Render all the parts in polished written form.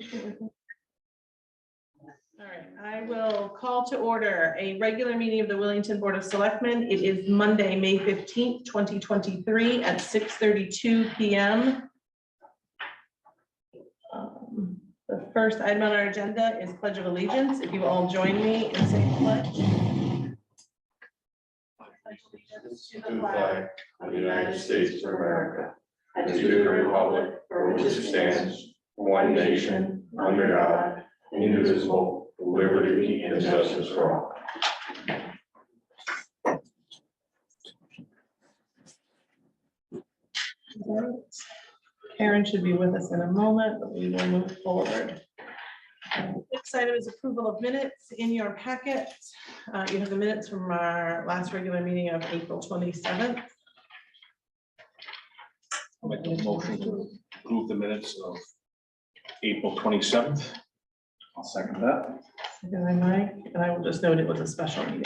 All right, I will call to order a regular meeting of the Wellington Board of Selectmen. It is Monday, May 15th, 2023 at 6:32 p.m. The first item on our agenda is Pledge of Allegiance. If you all join me in saying pledge. Pledge allegiance to the flag of the United States of America and to the republic for which it stands, one nation, under God, indivisible, with liberty and justice for all. Karen should be with us in a moment, but we will move forward. Next item is approval of minutes. In your packet, you have the minutes from our last regular meeting of April 27th. I'll make a motion to approve the minutes of April 27th. I'll second that. Second by Mike, and I will just note it was a special meeting.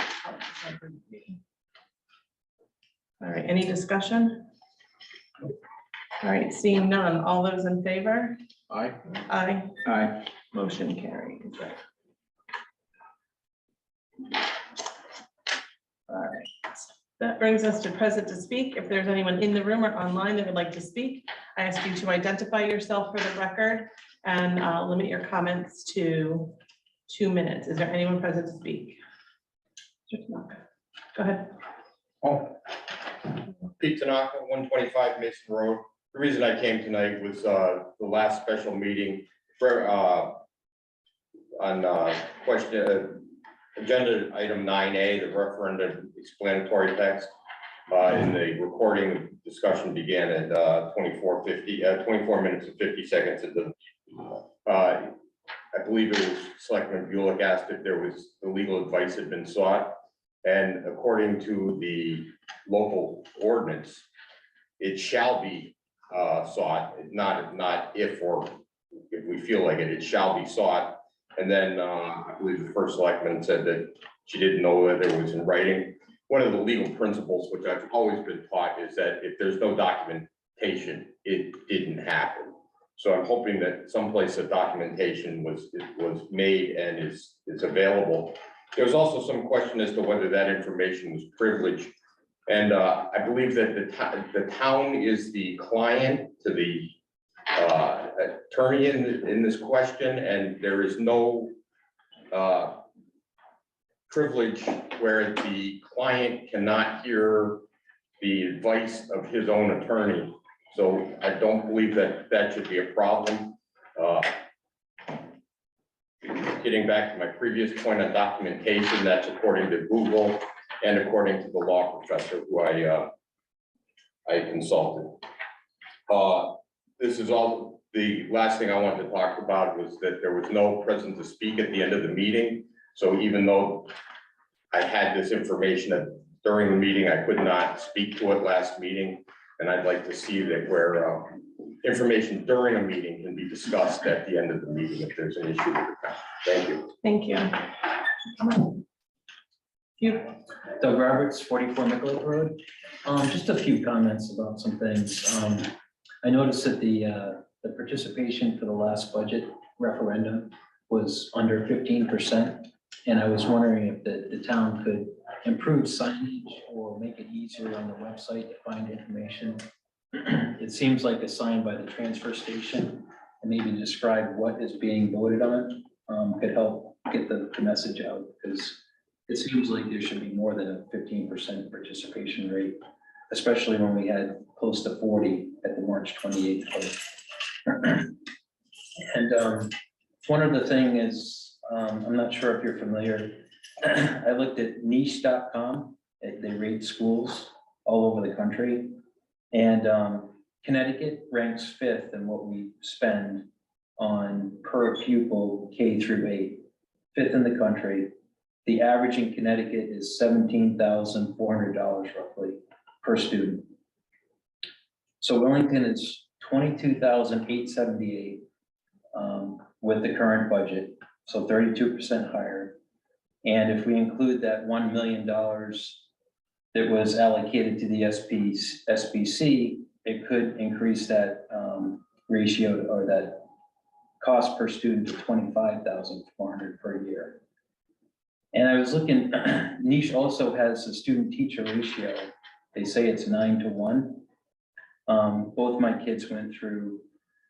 All right, any discussion? All right, seeing none, all those in favor? Aye. Aye. Aye. Motion carries. All right, that brings us to present to speak. If there's anyone in the room or online that would like to speak, I ask you to identify yourself for the record and limit your comments to 2 minutes. Is there anyone present to speak? Go ahead. Oh, Pete Tanaka, 125 Mason Road. The reason I came tonight was the last special meeting for on question agenda item 9A, the referendum explanatory text. In the recording, discussion began at 24 minutes and 50 seconds. At the I believe it was Selectman Bulick asked if there was the legal advice had been sought, and according to the local ordinance, it shall be sought, not if or if we feel like it, it shall be sought. And then I believe the first selectman said that she didn't know that there was in writing. One of the legal principles, which I've always been taught, is that if there's no documentation, it didn't happen. So I'm hoping that someplace the documentation was made and is available. There's also some question as to whether that information was privileged. And I believe that the town is the client to the attorney in this question, and there is no privilege where the client cannot hear the advice of his own attorney. So I don't believe that that should be a problem. Getting back to my previous point on documentation, that's according to Google and according to the law professor who I consulted. This is all. The last thing I wanted to talk about was that there was no present to speak at the end of the meeting. So even though I had this information during the meeting, I could not speak to it last meeting. And I'd like to see that where information during a meeting can be discussed at the end of the meeting if there's an issue with it. Thank you. Thank you. You. Doug Roberts, 44 Mickle Road. Just a few comments about some things. I noticed that the participation for the last budget referendum was under 15%. And I was wondering if the town could improve signage or make it easier on the website to find information. It seems like a sign by the transfer station and maybe describe what is being voted on could help get the message out, because it seems like there should be more than a 15% participation rate, especially when we had close to 40 at the March 28th vote. And one other thing is, I'm not sure if you're familiar. I looked at niche.com. They rate schools all over the country. And Connecticut ranks 5th in what we spend on per pupil K through 8, 5th in the country. The average in Connecticut is $17,400 roughly per student. So Wellington is $22,878 with the current budget. So 32% higher. And if we include that $1 million that was allocated to the SBC, it could increase that ratio or that cost per student to $25,400 per year. And I was looking, Niche also has a student-teacher ratio. They say it's 9-to-1. Both my kids went through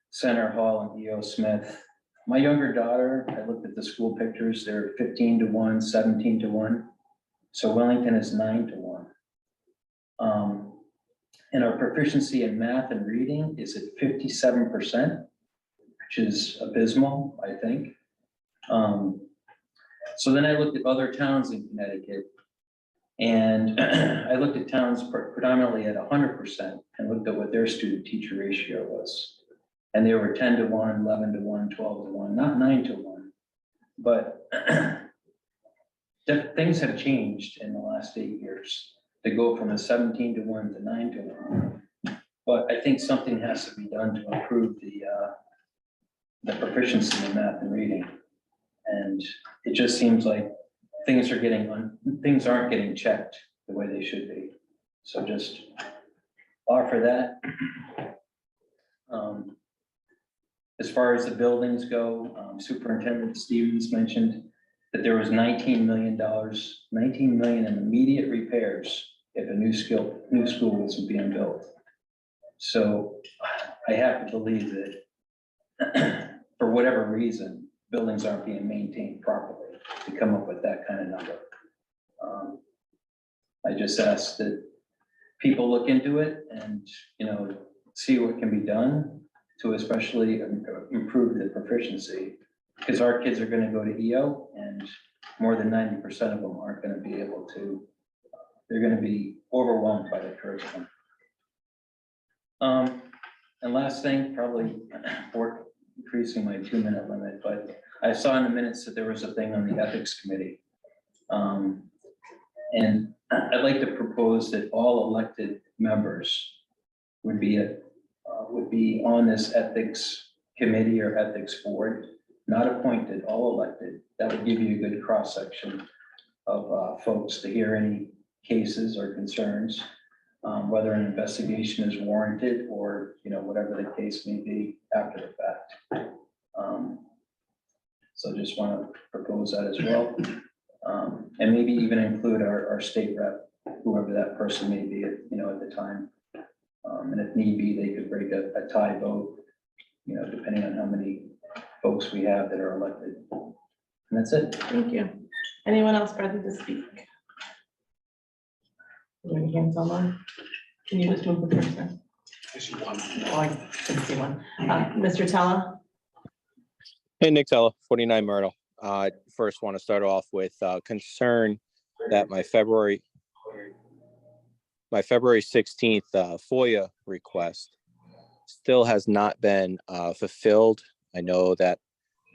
Center Hall and E.O. Smith. My younger daughter, I looked at the school pictures, they're 15-to-1, 17-to-1. So Wellington is 9-to-1. And our proficiency in math and reading is at 57%, which is abysmal, I think. So then I looked at other towns in Connecticut, and I looked at towns predominantly at 100% and looked at what their student-teacher ratio was. And they were 10-to-1, 11-to-1, 12-to-1, not 9-to-1. But things have changed in the last 8 years to go from a 17-to-1 to 9-to-1. But I think something has to be done to improve the proficiency in math and reading. And it just seems like things aren't getting checked the way they should be. So just offer that. As far as the buildings go, Superintendent Stevens mentioned that there was $19 million in immediate repairs if a new school was being built. So I have to believe that for whatever reason, buildings aren't being maintained properly to come up with that kind of number. I just ask that people look into it and, see what can be done to especially improve the proficiency, because our kids are going to go to EO and more than 90% of them aren't going to be able to, they're going to be overwhelmed by the curriculum. And last thing, probably for increasing my 2-minute limit, but I saw in the minutes that there was a thing on the ethics committee. And I'd like to propose that all elected members would be on this ethics committee or ethics board, not appointed, all elected. That would give you a good cross-section of folks to hear any cases or concerns, whether an investigation is warranted or, whatever the case may be after the fact. So just want to propose that as well. And maybe even include our state rep, whoever that person may be at the time. And if need be, they could break a tie vote, depending on how many folks we have that are elected. And that's it. Thank you. Anyone else present to speak? Any hands online? Can you just move the cursor? I see one. Oh, I didn't see one. Mr. Tella? Hey, Nick Tella, 49 Myrtle. First want to start off with concern that my February 16th FOIA request still has not been fulfilled. I know that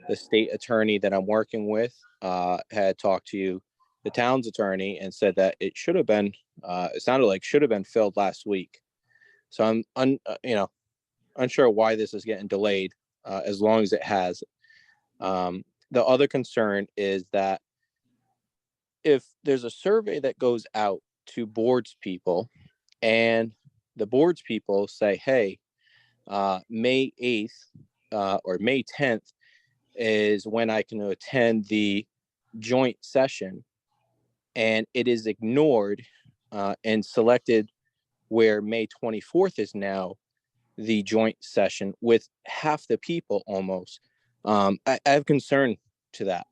the state attorney that I'm working with had talked to the town's attorney and said that it should have been, it sounded like should have been filled last week. So I'm unsure why this is getting delayed as long as it has. The other concern is that if there's a survey that goes out to boards people and the boards people say, hey, May 8th or May 10th is when I can attend the joint session, and it is ignored and selected where May 24th is now the joint session with half the people almost. I have concern to that.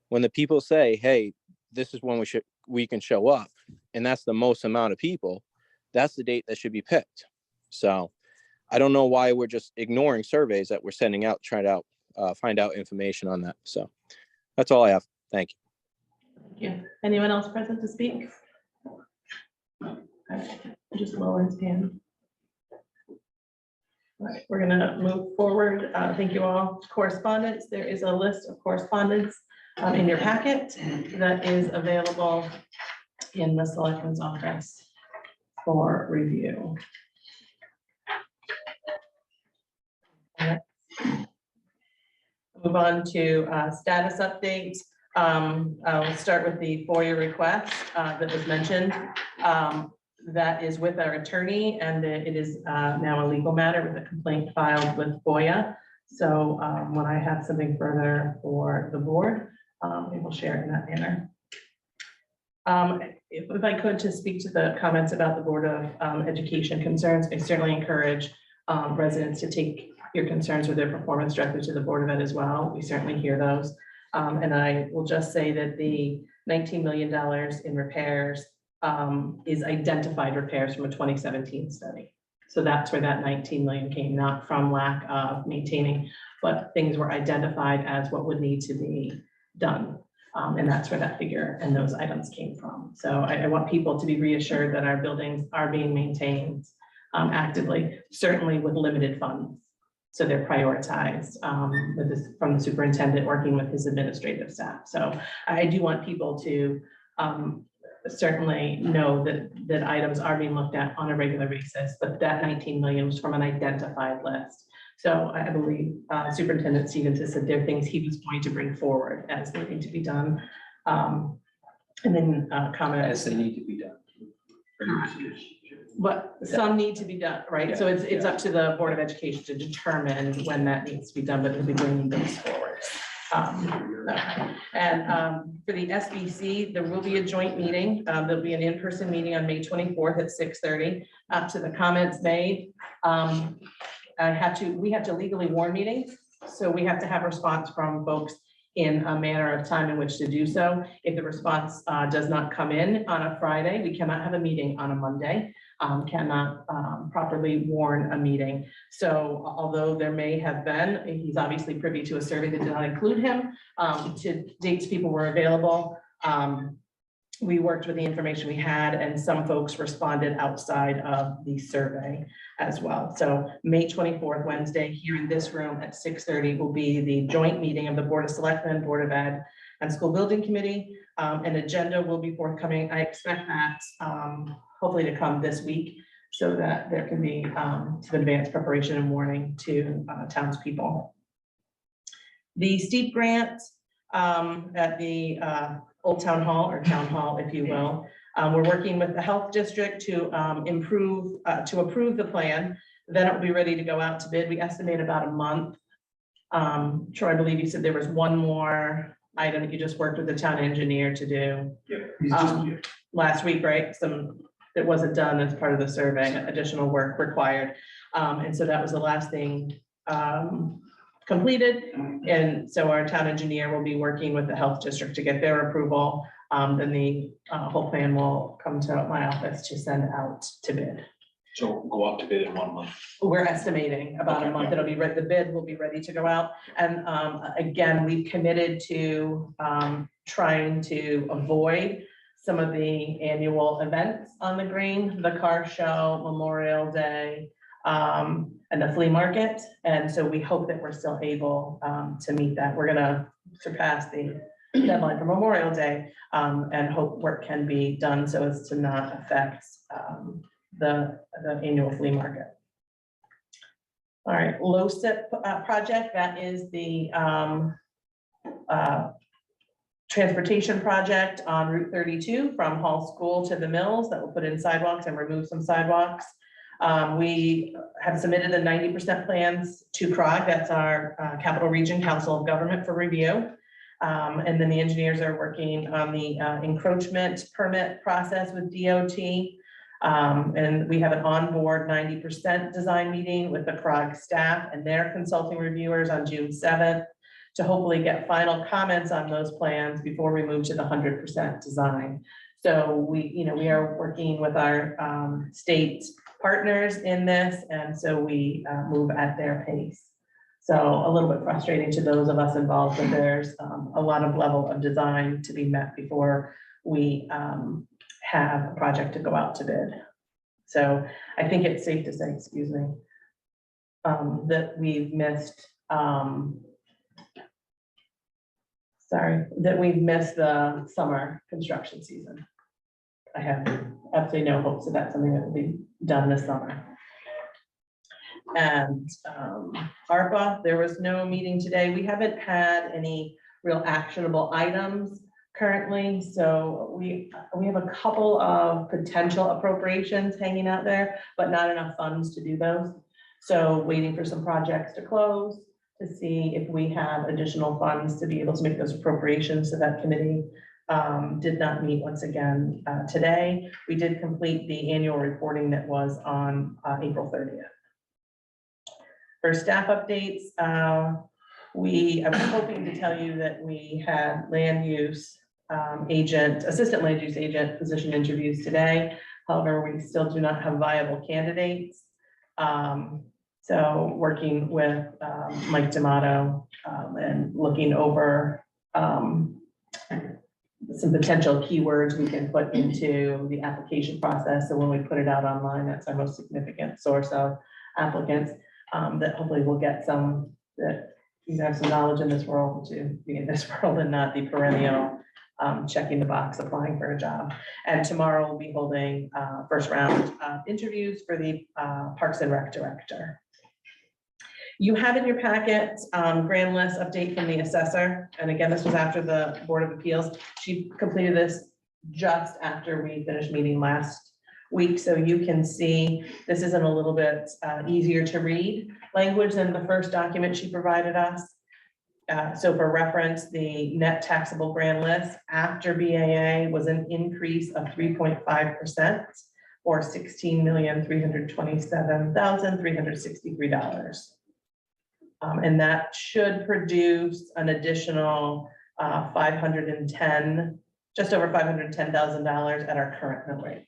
When the people say, hey, this is when we can show up, and that's the most amount of people, that's the date that should be picked. So I don't know why we're just ignoring surveys that we're sending out, trying to find out information on that. So that's all I have. Thank you. Thank you. Anyone else present to speak? Just lower his hand. All right, we're gonna move forward. Thank you all. Correspondence. There is a list of correspondence in your packet that is available in the selectman's office for review. Move on to status updates. I'll start with the FOIA request that was mentioned. That is with our attorney, and it is now a legal matter with a complaint filed with FOIA. So when I have something further for the board, we will share it in that manner. If I could, to speak to the comments about the Board of Education concerns, I certainly encourage residents to take your concerns with their performance directly to the Board of Ed as well. We certainly hear those. And I will just say that the $19 million in repairs is identified repairs from a 2017 study. So that's where that 19 million came, not from lack of maintaining, but things were identified as what would need to be done. And that's where that figure and those items came from. So I want people to be reassured that our buildings are being maintained actively, certainly with limited funds. So they're prioritized with this, from the superintendent working with his administrative staff. So I do want people to certainly know that items are being looked at on a regular basis, but that 19 million was from an identified list. So I believe Superintendent Stevens has said there are things he was going to bring forward as they need to be done. And then comment. As they need to be done. But some need to be done, right? So it's up to the Board of Education to determine when that needs to be done, but he'll be bringing those forward. For the SBC, there will be a joint meeting. There'll be an in-person meeting on May 24th at 6:30. To the comments made, we have to legally warn meetings, so we have to have response from folks in a manner of time in which to do so. If the response does not come in on a Friday, we cannot have a meeting on a Monday, cannot properly warn a meeting. So although there may have been, he's obviously privy to a survey that did not include him, to dates people were available. We worked with the information we had, and some folks responded outside of the survey as well. So May 24th, Wednesday, here in this room at 6:30 will be the joint meeting of the Board of Selectmen, Board of Ed, and School Building Committee. An agenda will be forthcoming. I expect that hopefully to come this week so that there can be some advanced preparation and warning to townspeople. The STEEP grant at the Old Town Hall, or Town Hall, if you will. We're working with the health district to approve the plan. Then it will be ready to go out to bid. We estimate about a month. Troy, I believe you said there was one more item that you just worked with the town engineer to do. Yeah. Last week, right? That wasn't done as part of the survey, additional work required. And so that was the last thing completed. And so our town engineer will be working with the health district to get their approval. Then the whole plan will come to my office to send out to bid. So go out to bid in 1 month. We're estimating about a month. It'll be ready. The bid will be ready to go out. And again, we've committed to trying to avoid some of the annual events on the green, the car show, Memorial Day, and the flea market. And so we hope that we're still able to meet that. We're gonna surpass the deadline for Memorial Day and hope work can be done so as to not affect the annual flea market. All right, LoSiP project, that is the transportation project on Route 32 from Hall School to the Mills that will put in sidewalks and remove some sidewalks. We have submitted the 90% plans to CROG, that's our Capital Region Council of Government, for review. And then the engineers are working on the encroachment permit process with DOT. And we have an onboard 90% design meeting with the CROG staff and their consulting reviewers on June 7th to hopefully get final comments on those plans before we move to the 100% design. So we are working with our state partners in this, and so we move at their pace. So a little bit frustrating to those of us involved, but there's a lot of level of design to be met before we have a project to go out to bid. So I think it's safe to say, excuse me, that we've missed, that we've missed the summer construction season. I have absolutely no hopes that that's something that will be done this summer. And ARPA, there was no meeting today. We haven't had any real actionable items currently. So we have a couple of potential appropriations hanging out there, but not enough funds to do those. So waiting for some projects to close. to see if we have additional funds to be able to make those appropriations. So that committee did not meet once again today. We did complete the annual reporting that was on April 30th. For staff updates, I was hoping to tell you that we had assistant land use agent position interviews today. However, we still do not have viable candidates. So working with Mike D'Amato and looking over some potential keywords we can put into the application process. So when we put it out online, that's our most significant source of applicants that hopefully we'll get some that you have some knowledge in this world to be in this world and not the perennial checking the box, applying for a job. And tomorrow we'll be holding first round interviews for the Parks and Rec director. You have in your packet grand list update from the assessor. And again, this was after the Board of Appeals. She completed this just after we finished meeting last week. So you can see this isn't a little bit easier to read language than the first document she provided us. So for reference, the net taxable grand list after BAA was an increase of 3.5% or $16,327,363. And that should produce an additional just over $510,000 at our current mill rate.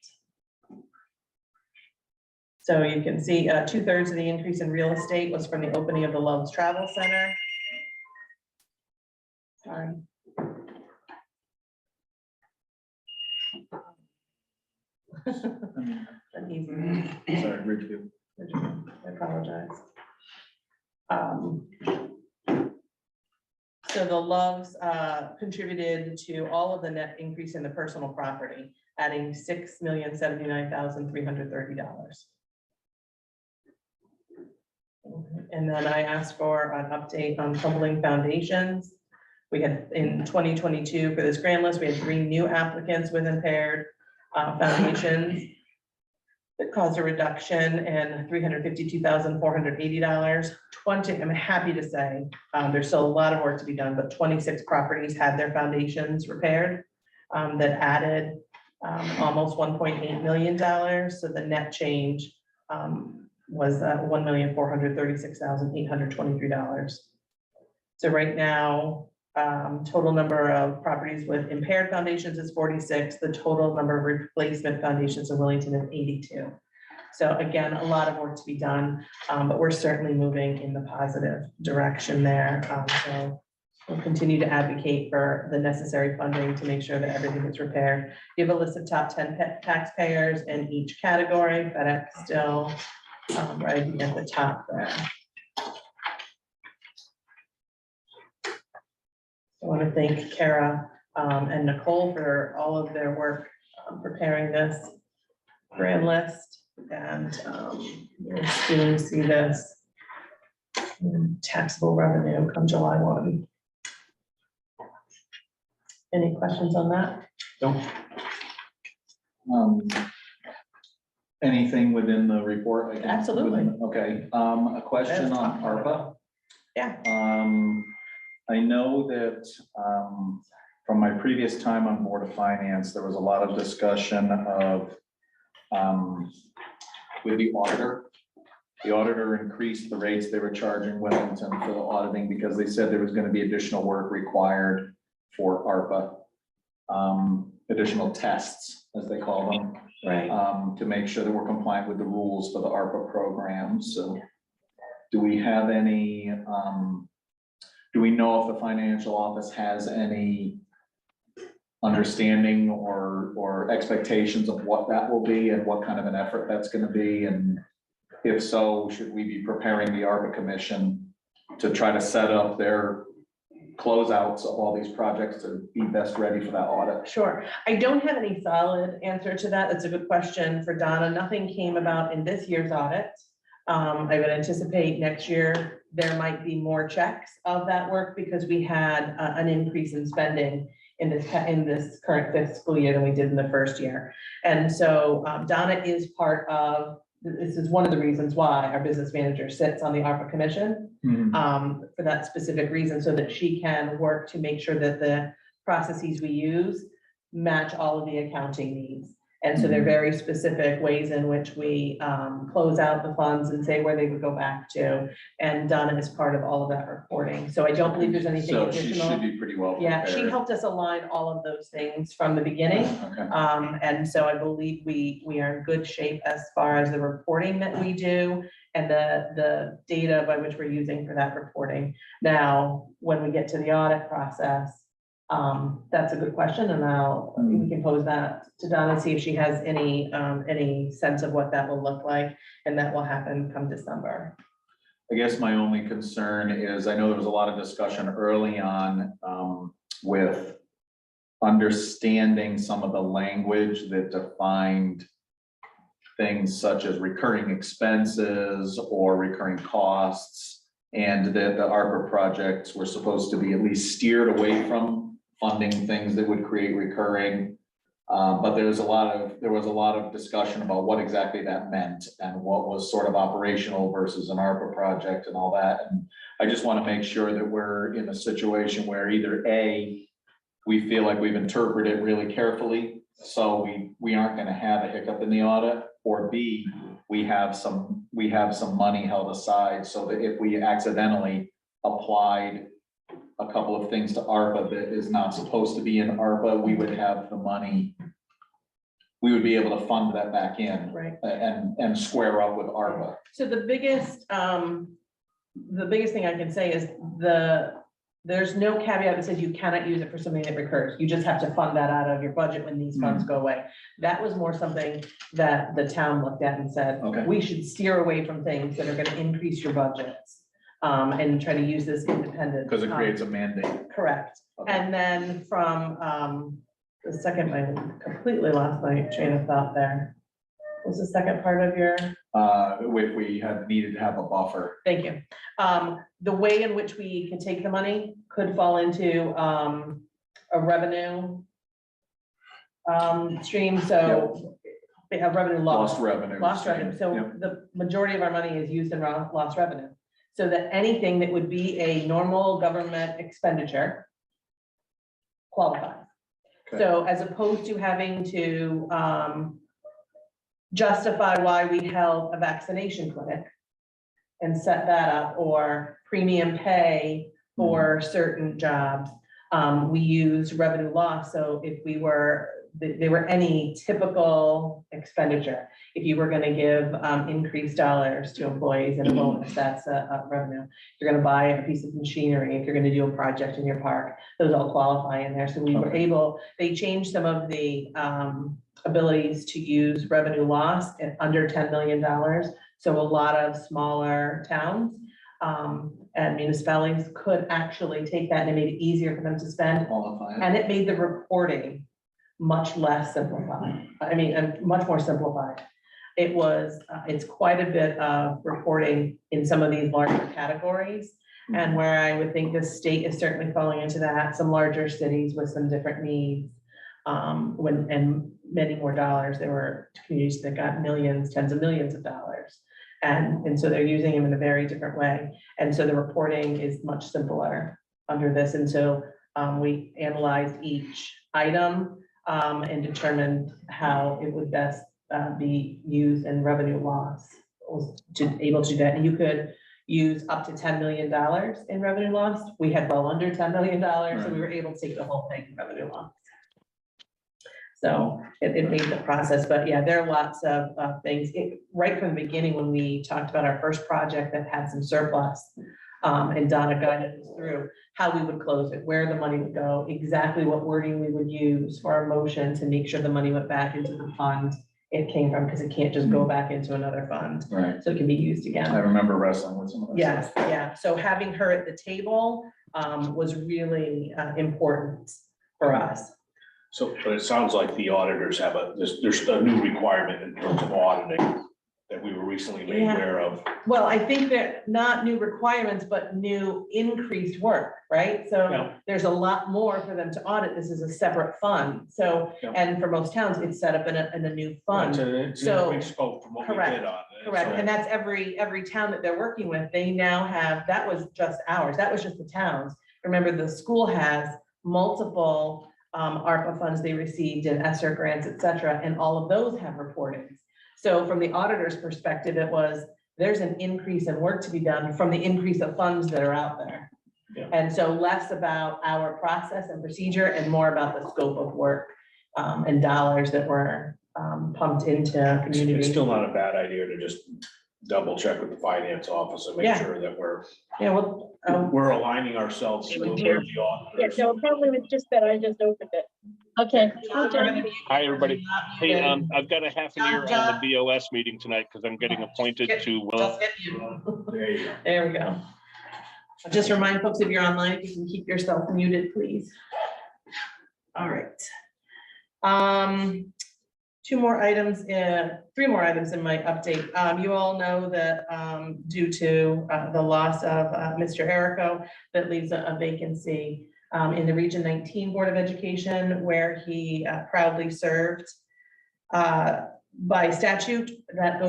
So you can see 2/3 of the increase in real estate was from the opening of the Love's Travel Center. Sorry. Uneasy. Sorry, Ridgeview. I apologize. So the Loves contributed to all of the net increase in the personal property, adding $6,079,330. And then I asked for an update on crumbling foundations. We had in 2022 for this grant list, we had 3 new applicants with impaired foundations. That caused a reduction in $352,480. I'm happy to say there's still a lot of work to be done, but 26 properties had their foundations repaired that added almost $1.8 million. So the net change was $1,436,823. So right now, total number of properties with impaired foundations is 46. The total number of replacement foundations in Wellington is 82. So again, a lot of work to be done, but we're certainly moving in the positive direction there. So we'll continue to advocate for the necessary funding to make sure that everything is repaired. You have a list of top 10 taxpayers in each category. FedEx still right at the top there. I want to thank Kara and Nicole for all of their work preparing this grand list, and we'll soon see this taxable revenue come July 1. Any questions on that? Don't. Anything within the report? I guess, Absolutely. Okay, a question on ARPA. Yeah. I know that from my previous time on Board of Finance, there was a lot of discussion of with the auditor. The auditor increased the rates they were charging Wellington for the auditing because they said there was going to be additional work required for ARPA, additional tests, as they call them, Right. to make sure that we're compliant with the rules for the ARPA program. So do we have any, do we know if the financial office has any understanding or expectations of what that will be and what kind of an effort that's going to be? And if so, should we be preparing the ARPA Commission to try to set up their closeouts of all these projects to be best ready for that audit? Sure. I don't have any solid answer to that. That's a good question for Donna. Nothing came about in this year's audit. I would anticipate next year there might be more checks of that work because we had an increase in spending in this current fiscal year than we did in the first year. And so Donna is part of this is one of the reasons why our business manager sits on the ARPA commission, for that specific reason, so that she can work to make sure that the processes we use match all of the accounting needs. And so they're very specific ways in which we close out the funds and say where they would go back to, and done as part of all of that reporting. So I don't believe there's anything So she should additional. be pretty well Yeah, she prepared. helped us align all of those things from the beginning. Okay. And so I believe we are in good shape as far as the reporting that we do and the data by which we're using for that reporting. Now, when we get to the audit process, that's a good question, and we can pose that to Donna, see if she has any sense of what that will look like, and that will happen come December. I guess my only concern is, I know there was a lot of discussion early on with understanding some of the language that defined things such as recurring expenses or recurring costs, and that the ARPA projects were supposed to be at least steered away from funding things that would create recurring. But there was a lot of discussion about what exactly that meant and what was sort of operational versus an ARPA project and all that. And I just want to make sure that we're in a situation where either A, we feel like we've interpreted it really carefully, so we aren't going to have a hiccup in the audit, or B, we have some money held aside so that if we accidentally applied a couple of things to ARPA that is not supposed to be in ARPA, we would have the money. We would be able to fund that back in. Right. And square up with ARPA. So the biggest thing I can say is there's no caveat that says you cannot use it for something that recurs. You just have to fund that out of your budget when these funds go away. That was more something that the town looked at and said, Okay. we should steer away from things that are going to increase your budgets. And try to use this independent. Because it creates a mandate. Correct. Okay. And then from the second, I completely lost my train of thought there. What was the second part of your? If we had needed to have a buffer. Thank you. The way in which we can take the money could fall into a revenue stream, so we have revenue loss. Lost revenue. Lost revenue. So Yep. the majority of our money is used in lost revenue. So that anything that would be a normal government expenditure qualifies. Okay. So as opposed to having to justify why we held a vaccination clinic and set that up, or premium pay for certain jobs, we used revenue loss. So if they were any typical expenditure, if you were going to give increased dollars to employees and a bonus, that's a revenue. If you're going to buy a piece of machinery, if you're going to do a project in your park, those all qualify in there. So we were able, they changed some of the abilities to use revenue loss at under $10 million. So a lot of smaller towns and municipalities could actually take that, and it made it easier for them to spend. Qualify. And it made the reporting much less simplified. I mean, and much more simplified. It was, it's quite a bit of reporting in some of these larger categories. And where I would think the state is certainly falling into that, some larger cities with some different needs. And many more dollars. There were communities that got millions, tens of millions of dollars. And so they're using them in a very different way. And so the reporting is much simpler under this. And so we analyzed each item and determined how it would best be used in revenue loss to able to do that. And you could use up to $10 million in revenue loss. We had well under $10 million, so we were able to take the whole thing in revenue loss. So it made the process, but yeah, there are lots of things. Right from the beginning, when we talked about our first project that had some surplus, and Donna guided us through how we would close it, where the money would go, exactly what wording we would use for our motion to make sure the money went back into the fund it came from, because it can't just go back into another fund. Right. So it can be used again. I remember wrestling with some of that. Yes, stuff. yeah. So having her at the table was really important for us. So, but it sounds like the auditors have there's a new requirement in terms of auditing. that we were recently made Yeah. aware of. Well, I think that not new requirements, but new increased work, right? So Yeah. there's a lot more for them to audit. This is a separate fund. So, Yeah. and for most towns, it's set up in a new fund. It's So- a big scope from what we Correct, did on it. Correct, So- and that's every town that they're working with, they now have, that was just ours, that was just the towns. Remember, the school has multiple ARPA funds they received and ESSER grants, et cetera, and all of those have reportings. So from the auditor's perspective, it was, there's an increase in work to be done from the increase of funds that are out there. Yeah. And so less about our process and procedure and more about the scope of work and dollars that were pumped into It's community. still not a bad idea to just double check with the finance office and make Yeah. sure that Yeah, well, we're aligning ourselves with the Yeah, auditors. no, probably was just that I just opened it. Okay. Hi, everybody. Hey, I've got a half an ear on the BOS meeting tonight because I'm getting appointed to, Just hit you. There you go. There we go. Just remind folks, if you're online, if you can keep yourself muted, please. All right. Three more items in my update. You all know that due to the loss of Mr. Erico, that leaves a vacancy in the Region 19 Board of Education, where he proudly served. By statute, that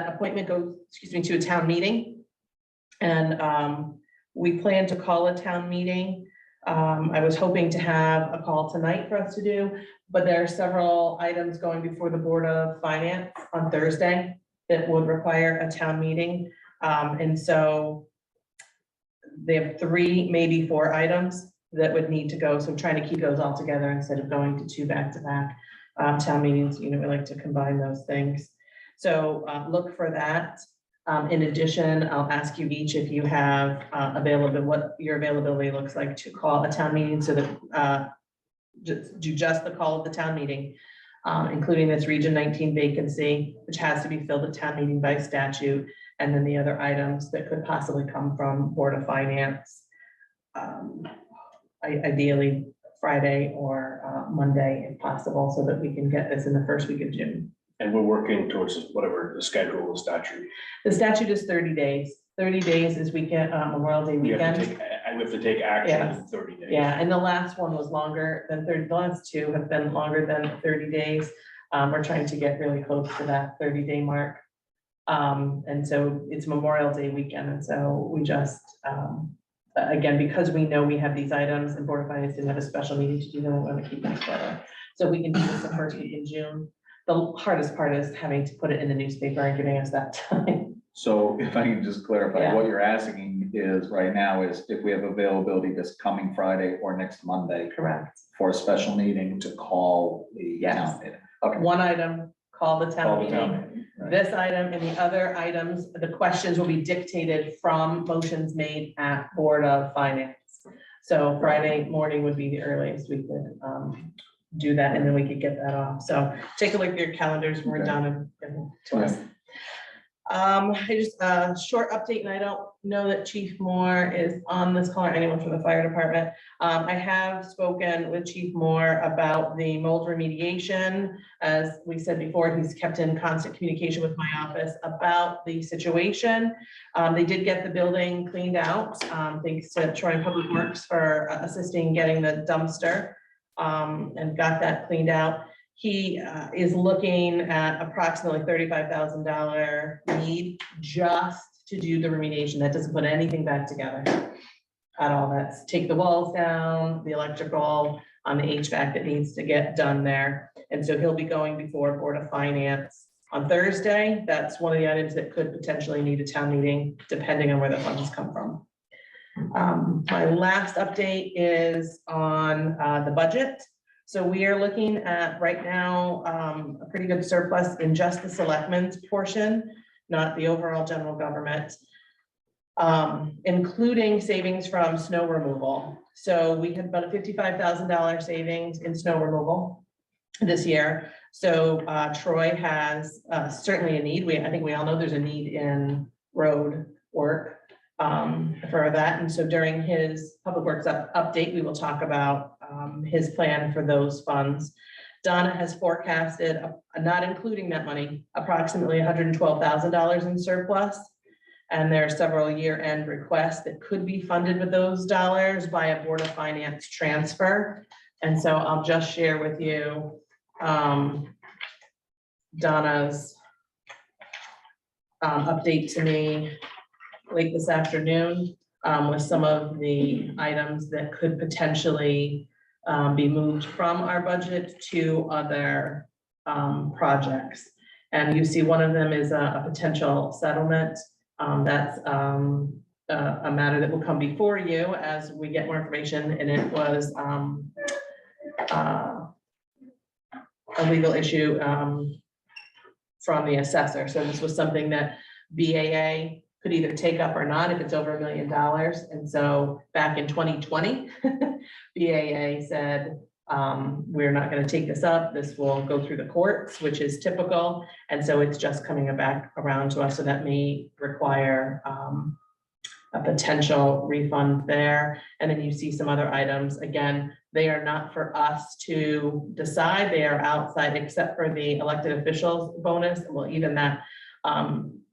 appointment goes, to a town meeting. And we plan to call a town meeting. I was hoping to have a call tonight for us to do, but there are several items going before the Board of Finance on Thursday that would require a town meeting. And so they have 3, maybe 4 items that would need to go. So I'm trying to keep those all together instead of going to 2 back-to-back town meetings. We like to combine those things. So look for that. In addition, I'll ask you each if you have what your availability looks like to call a town meeting, so that just the call of the town meeting, including this Region 19 vacancy, which has to be filled at town meeting by statute, and then the other items that could possibly come from Board of Finance. Ideally Friday or Monday if possible, so that we can get this in the first week of June. And we're working towards whatever the schedule, the statute. The statute is 30 days. 30 days is weekend, Memorial Day We have weekend. to take action in Yes. 30 days. Yeah, and the last one was longer than 30, the last 2 have been longer than 30 days. We're trying to get really close to that 30-day mark. And so it's Memorial Day weekend, and so we just, again, because we know we have these items and Board of Finance didn't have a special meeting to do them, we're gonna keep them together. So we can do this the first week in June. The hardest part is having to put it in the newspaper and giving us that time. So if I can just clarify, Yeah. what you're asking is right now is if we have availability this coming Friday or next Monday Correct. for a special meeting to call the Yes. town meeting. Okay. One item, call the town Call the town meeting. meeting, right. This item and the other items, the questions will be dictated from motions made at Board of Finance. So Friday morning would be the earliest we could do that, and then we could get that off. So take a look at your calendars when we're Okay. done and give them to us. I just, short update, and I don't know that Chief Moore is on this call or anyone from the fire department. I have spoken with Chief Moore about the mold remediation. As we said before, he's kept in constant communication with my office about the situation. They did get the building cleaned out, thanks to Troy Public Works for assisting getting the dumpster, and got that cleaned out. He is looking at approximately $35,000 need just to do the remediation. That doesn't put anything back together at all. That's take the walls down, the electrical, on the HVAC that needs to get done there. And so he'll be going before Board of Finance on Thursday. That's one of the items that could potentially need a town meeting, depending on where the funds come from. My last update is on the budget. So we are looking at right now a pretty good surplus in just the selectmen's portion, not the overall general government, including savings from snow removal. So we had about a $55,000 savings in snow removal this year. So Troy has certainly a need. I think we all know there's a need in road work for that. And so during his Public Works update, we will talk about his plan for those funds. Donna has forecasted, not including that money, approximately $112,000 in surplus. And there are several year-end requests that could be funded with those dollars by a Board of Finance transfer. And so I'll just share with you Donna's update to me late this afternoon with some of the items that could potentially be moved from our budget to other projects. And you see one of them is a potential settlement. That's a matter that will come before you as we get more information, and it was a legal issue from the assessor. So this was something that BAA could either take up or not if it's over $1 million. And so back in 2020, BAA said, we're not going to take this up. This will go through the courts, which is typical. And so it's just coming back around to us. So that may require a potential refund there. And then you see some other items. Again, they are not for us to decide. They are outside, except for the elected officials bonus. Well, even that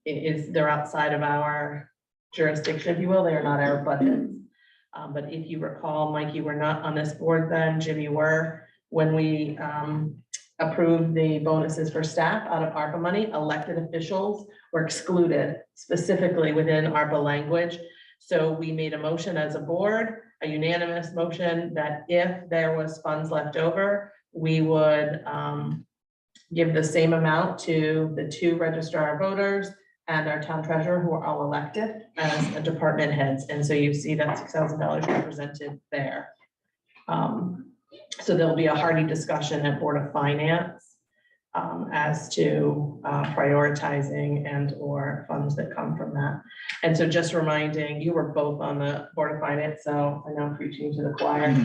they're outside of our jurisdiction, if you will. They are not our budgets. But if you recall, Mike, you were not on this board then. Jim, you were. When we approved the bonuses for staff out of ARPA money, elected officials were excluded specifically within ARPA language. So we made a motion as a board, a unanimous motion, that if there was funds left over, we would give the same amount to the 2 registrar voters and our town treasurer, who are all elected as department heads. And so you see that $6,000 represented there. So there'll be a hearty discussion at Board of Finance as to prioritizing and or funds that come from that. And so just reminding, you were both on the Board of Finance, so I know I'm preaching to the choir.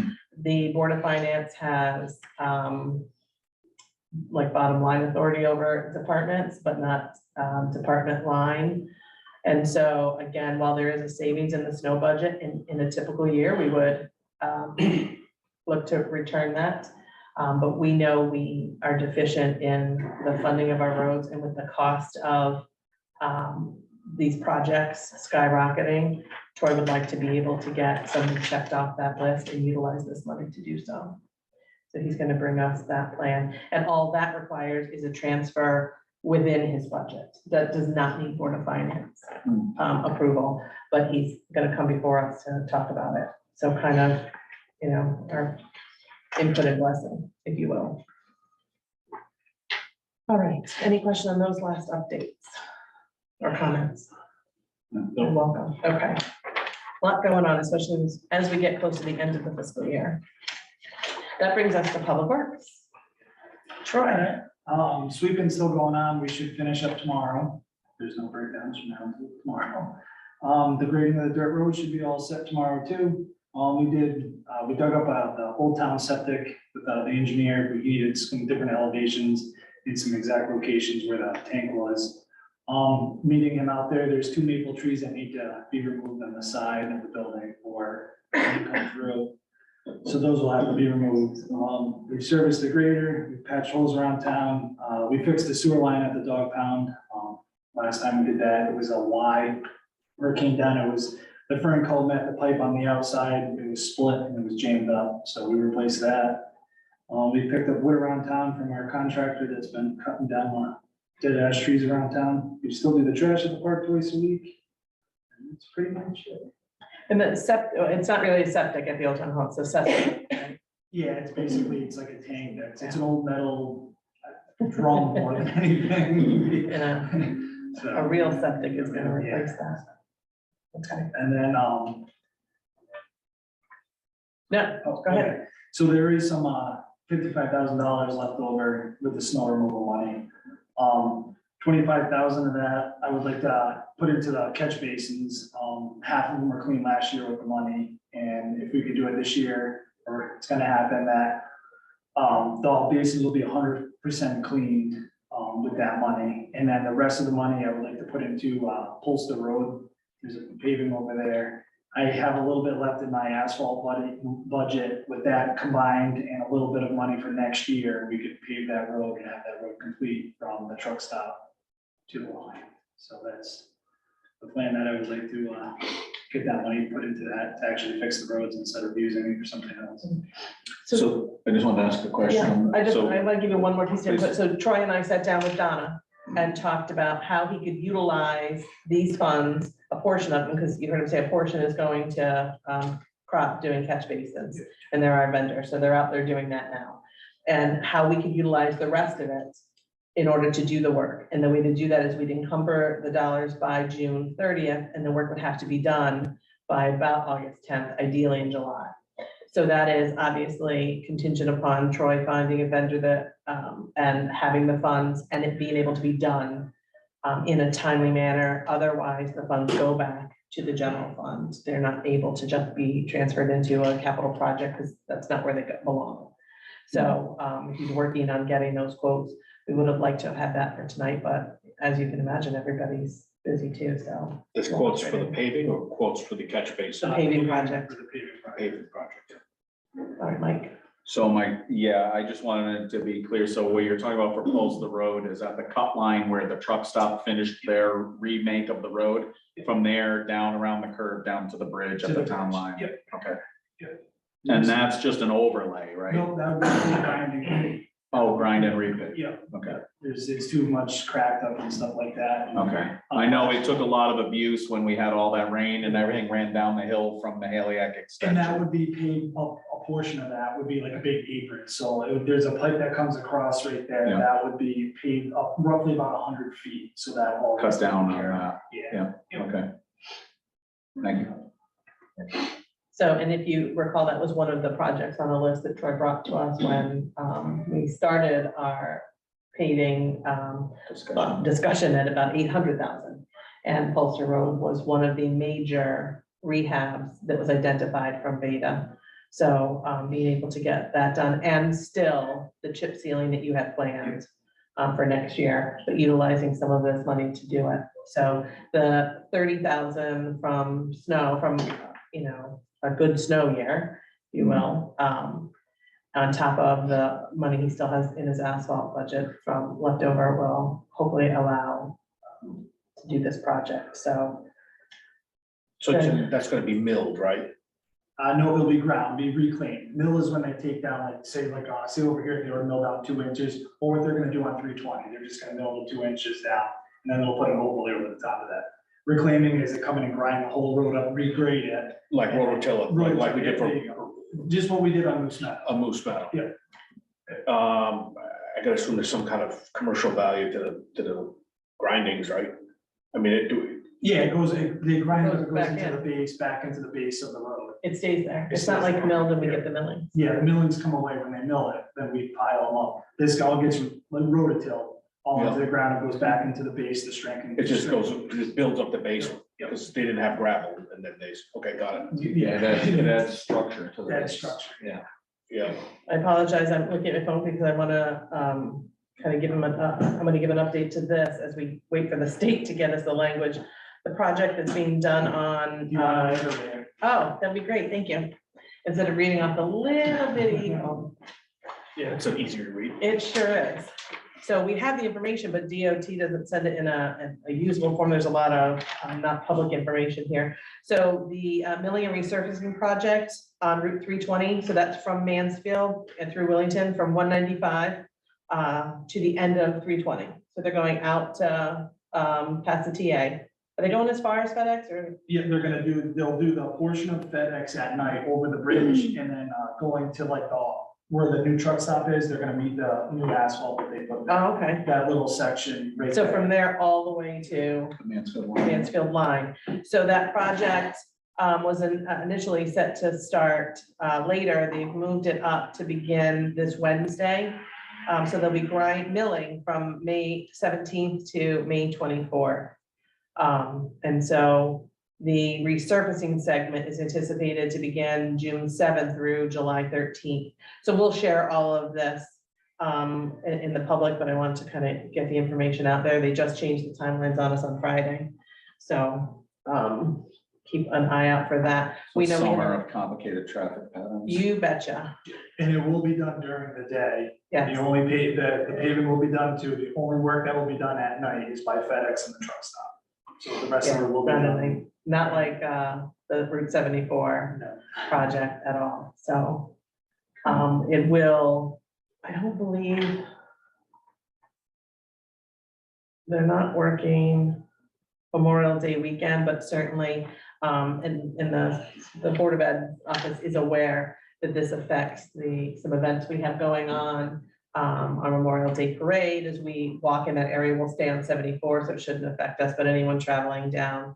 The Board of Finance has like bottom line authority over departments, but not department line. And so again, while there is a savings in the snow budget in a typical year, we would look to return that. But we know we are deficient in the funding of our roads, and with the cost of these projects skyrocketing, Troy would like to be able to get something checked off that list and utilize this money to do so. So he's going to bring us that plan, and all that requires is a transfer within his budget. That does not need Board of Finance approval, but he's going to come before us to talk about it. So kind of, you know, our input and blessing, if you will. All right, any question on those last updates or comments? You're welcome. Okay. A lot going on, especially as we get close to the end of the fiscal year. That brings us to Public Works. Troy. Sweeping's still going on. We should finish up tomorrow. There's no breakdowns from now until tomorrow. The grading of the dirt road should be all set tomorrow too. We dug up the Old Town septic with the engineer. We needed some different elevations and some exact locations where the tank was. Meeting him out there, there's 2 maple trees that need to be removed on the side of the building or come through. So those will have to be removed. We serviced the grader, we patched holes around town. We fixed the sewer line at the dog pound. Last time we did that, it was a Y where it came down. It was the fern coal met the pipe on the outside. It was split and it was jammed up. So we replaced that. We picked up wood around town from our contractor that's been cutting down dead ash trees around town. We still do the trash at the park twice a week. And it's pretty much it. And the it's not really a septic at the Old Town Hall, it's a septic. Right? Yeah, it's basically, it's like a tank. It's an old metal drum more than anything. And So, a real septic is going to yeah. replace that. Okay. And then, No, go ahead. okay. So there is some $55,000 left over with the snow removal money. 25,000 of that I would like to put into the catch basins. Half of them were cleaned last year with the money, and if we could do it this year, or it's going to happen, that the basins will be 100% cleaned with that money, and then the rest of the money I would like to put into Polster Road. There's a paving over there, I have a little bit left in my asphalt budget with that combined and a little bit of money for next year. We could pave that road and have that road complete from the truck stop to the line. So that's the plan that I would like to get that money put into that to actually fix the roads instead of using it for something else. So I just wanted to ask a question. I So- want to give you one more piece of input. Please. So Troy and I sat down with Donna and talked about how he could utilize these funds, a portion of them, because you heard him say a portion is going to Crop doing catch basins, and they're our vendor, so they're out there doing that now. And how we could utilize the rest of it in order to do the work. And the way to do that is we'd encumber the dollars by June 30th, and the work would have to be done by about August 10th, ideally in July. So that is obviously contingent upon Troy finding a vendor that, and having the funds and it being able to be done in a timely manner. Otherwise, the funds go back to the general fund. They're not able to just be transferred into a capital project because that's not where they belong. So he's working on getting those quotes. We would have liked to have had that for tonight, but as you can imagine, everybody's busy too, so. There's quotes for the paving or quotes for the catch basin? The paving project. For the paving project. Paving project. All right, Mike. So Mike, yeah, I just wanted it to be clear. So what you're talking about for close the road is at the cut line where the truck stop finished their remake of the road. From there down around the curve, down to the bridge at the town line. Yep. Okay. Yep. And that's just an overlay, right? No, that would be grinding. Oh, grind and repave. Yeah, Okay, there's too much cracked up and stuff like that. okay. I know it took a lot of abuse when we had all that rain and everything ran down the hill from the Haliac And that extension. would be paid, a portion of that would be like a big apron, so there's a pipe that comes across right there, Yeah. that would be paved up roughly about 100 feet, so that all. Cut down on that. Yeah. Okay. Thank you. So, and if you recall, that was one of the projects on the list that Troy brought to us when we started our paving discussion at about 800,000. And Polster Road was one of the major rehabs that was identified from Beta. So being able to get that done and still the chip sealing that you had planned for next year, but utilizing some of this money to do it. So the 30,000 from snow, from, you know, a good snow year, if you will, on top of the money he still has in his asphalt budget from leftover will hopefully allow to do this project, so. So that's gonna be milled, right? No, it'll be ground, be reclaimed. Mill is when they take down, like, say over here, they were milled out 2 inches, or what they're gonna do on 320, they're just gonna mill the 2 inches down, and then they'll put an overlay over the top of that. Reclaiming is to come in and grind the whole road up, regrade it. Like rototiller, like we did There you for go. Just what we did on Moose Meadow. a moose meadow. Yeah. I gotta assume there's some kind of commercial value to the grindings, right? I mean, Yeah, it goes, the grind Goes goes back into in. the base, back into the base of the road. It stays there. It It's not stays like there. milled and we get the milling. Yeah, the millings come away when they mill it, then we pile them up. This all gets like rototill all into the ground, it goes back into the base, the strength. and- it just goes, it builds up the base, because they didn't have gravel and then okay, got it. Yeah, it adds structure to the. That structure. Yeah, I apologize, I'm looking at my phone because I wanna kind of give him I'm gonna give an update to this as we wait for the state to get us the language. The project that's being done on, You want to enter there? oh, that'd be great, thank you. Instead of reading off the little bitty, yeah, it's an easier to read. it sure is. So we have the information, but DOT doesn't send it in a usable form. There's a lot of not public information here. So the milling and resurfacing project on Route 320, so that's from Mansfield and through Willington from 195 to the end of 320. So they're going out to past the TA. Are they going as far as FedEx or? Yeah, they'll do the portion of FedEx at night over the bridge and then going to like where the new truck stop is, they're gonna meet the new asphalt that they put there. Oh, okay. That little section right So there. from there all the way to Mansfield line. Mansfield line. So that project was initially set to start later. They've moved it up to begin this Wednesday. So they'll be milling from May 17th to May 24th. And so the resurfacing segment is anticipated to begin June 7th through July 13th. So we'll share all of this in the public, but I want to kind of get the information out there. They just changed the timelines on us on Friday. So keep an eye out for that. We know we Summer have, of complicated traffic patterns. you betcha. And it will be done during the day. Yes. The only the paving will be done too. The only work that will be done at night is by FedEx and the truck stop. So the rest of it will be done. Not like the Route 74 No. project at all, so. It will, I don't believe. They're not working Memorial Day weekend, but certainly, in the Board of Ed office is aware that this affects some events we have going on. Our Memorial Day parade, as we walk in that area, will stay on 74, so it shouldn't affect us, but anyone traveling down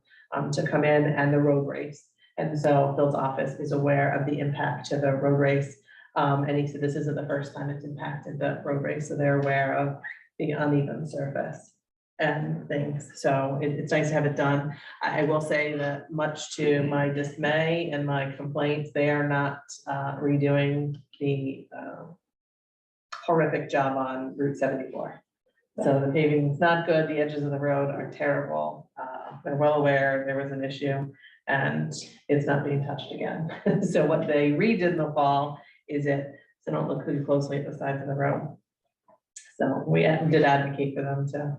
to come in, and the road race. And so Phil's office is aware of the impact to the road race. And he said this isn't the first time it's impacted the road race, so they're aware of the uneven surface and things. So it's nice to have it done. I will say that much to my dismay and my complaints, they are not redoing the horrific job on Route 74. So the paving is not good. The edges of the road are terrible. They're well aware there was an issue and it's not being touched again. So what they redid in the fall is so don't look too closely at the sides of the road. So we did advocate for them to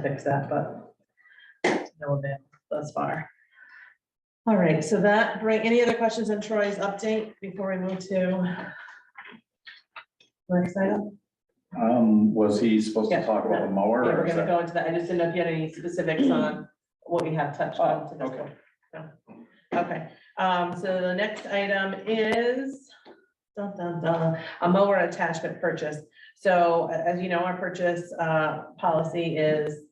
fix that, but no avail thus far. All right, so any other questions on Troy's update before we move to next item? Was he supposed to Yeah, talk about the mower? Yeah, or we're is gonna that- go into that. I just didn't know if you had any specifics on what we have touched on to this okay. point. No. Okay, so the next item is a mower attachment purchase. So as you know, our purchase policy is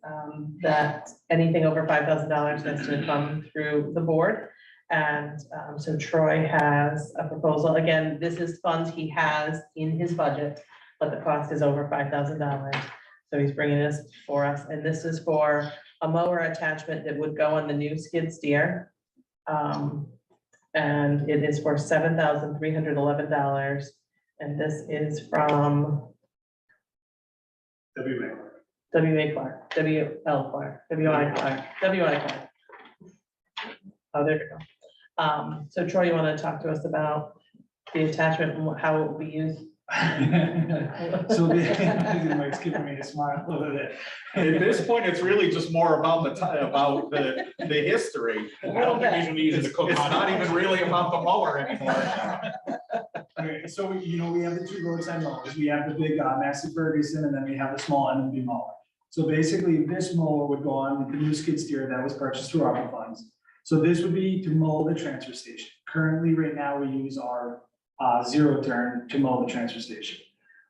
that anything over $5,000 has to come through the board. And so Troy has a proposal. Again, this is funds he has in his budget, but the cost is over $5,000. So he's bringing this for us, and this is for a mower attachment that would go on the new skid steer. And it is for $7,311. And this is from W.A. Clark, W.L. Clark, W.I. Clark, W.I. Clark. Oh, there we go. So Troy, you want to talk to us about the attachment and how it will be used? So Mike's giving me a smile over there. At this point, it's really just more about the history. A little bit. It's not even really about the mower anymore. Okay, so we have the two roadside mowers. We have the big Massey Ferguson, and then we have the small M&B mower. So basically, this mower would go on the new skid steer that was purchased through ARPA funds. So this would be to mow the transfer station. Currently, right now, we use our zero turn to mow the transfer station.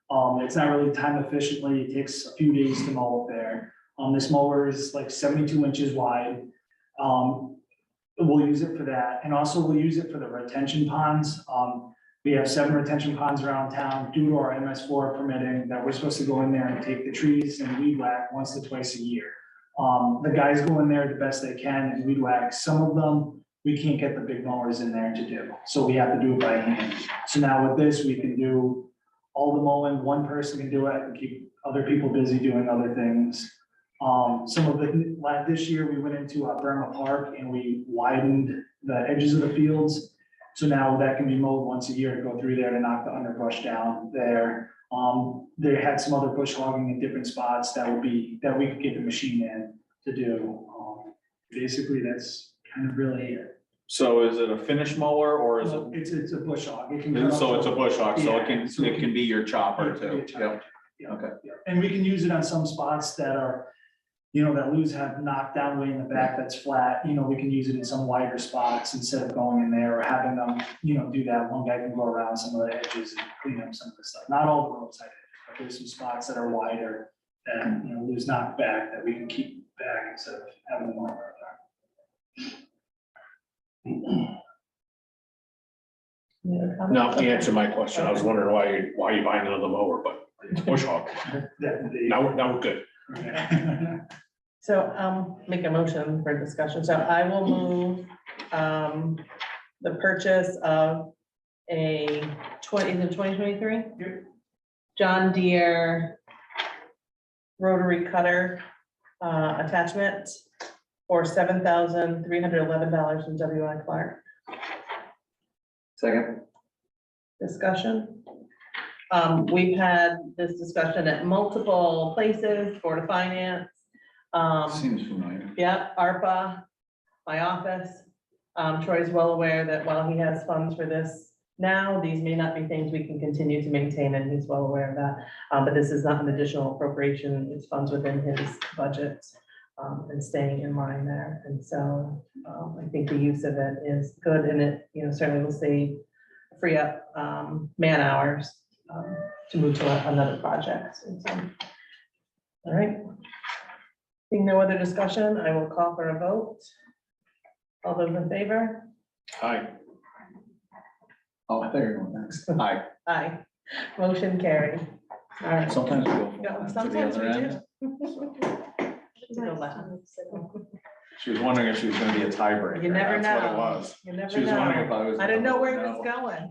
It's not really time efficiently. It takes a few days to mow up there. This mower is like 72 inches wide. We'll use it for that. And also we'll use it for the retention ponds. We have 7 retention ponds around town due to our MS4 permitting that we're supposed to go in there and take the trees and weed whack once to twice a year. The guys go in there the best they can and weed whack. Some of them, we can't get the big mowers in there to do. So we have to do it by hand. So now with this, we can do all the mowing. One person can do it and keep other people busy doing other things. Some of this year we went into Burma Park and we widened the edges of the fields. So now that can be mowed once a year to go through there to knock the underbrush down there. They had some other bush hogging in different spots that we could get the machine in to do. Basically, that's kind of really it. So is it a finish mower or is it? It's a bush hog. It can cut So up it's a to- bush hog, so Yeah, so it can be your chopper it can be too. a chopper. Yep. Yeah. Okay. Yeah. And we can use it on some spots that are, that loose have knocked down way in the back that's flat. We can use it in some wider spots instead of going in there or having them, do that. One guy can go around some of the edges and clean up some of the stuff. Not all the roadside, but there's some spots that are wider that, loose knocked back that we can keep back instead of having them all around Now, to answer my question, I was wondering why you buying another mower, but it's bush hog. there. Now we're good. So make a motion for discussion. So I will move the purchase of a 2023 John Deere rotary cutter attachment for $7,311 from W.I. Clark. Second. Discussion. We've had this discussion at multiple places, Board of Finance. Seems familiar. Yeah, ARPA, my office. Troy's well aware that while he has funds for this now, these may not be things we can continue to maintain, and he's well aware of that. But this is not an additional appropriation, it's funds within his budget, and staying in line there. And so, I think the use of it is good, and it, certainly will free up, man hours, to move to another project. And so, all right. Seeing no other discussion, I will call for a vote. All those in favor? Aye. Oh, I thought you were going next. Aye. Aye. Motion carried. All right. Sometimes we go Yeah, from one to the sometimes we other do. end. Go last. She was wondering if she was gonna be a tiebreaker. You never That's what know. it was. You never She was wondering if know. I was. I didn't know where it No. was going.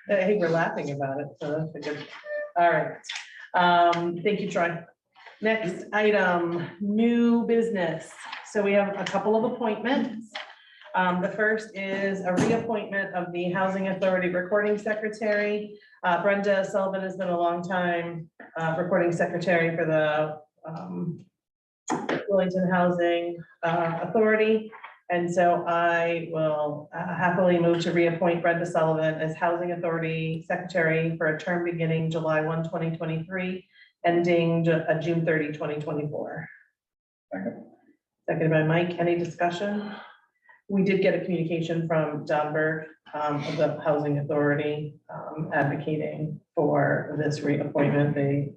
Hey, we're laughing about it, so that's a good. All right. Thank you, Troy. Next item, new business. So we have a couple of appointments. The first is a reappointment of the Housing Authority Recording Secretary. Brenda Sullivan has been a long time recording secretary for the Wellington Housing Authority. And so I will happily move to reappoint Brenda Sullivan as Housing Authority Secretary for a term beginning July 1, 2023, ending June 30, 2024. Second. Seconded by Mike. Any discussion? We did get a communication from Don Berg of the Housing Authority advocating for this reappointment. They,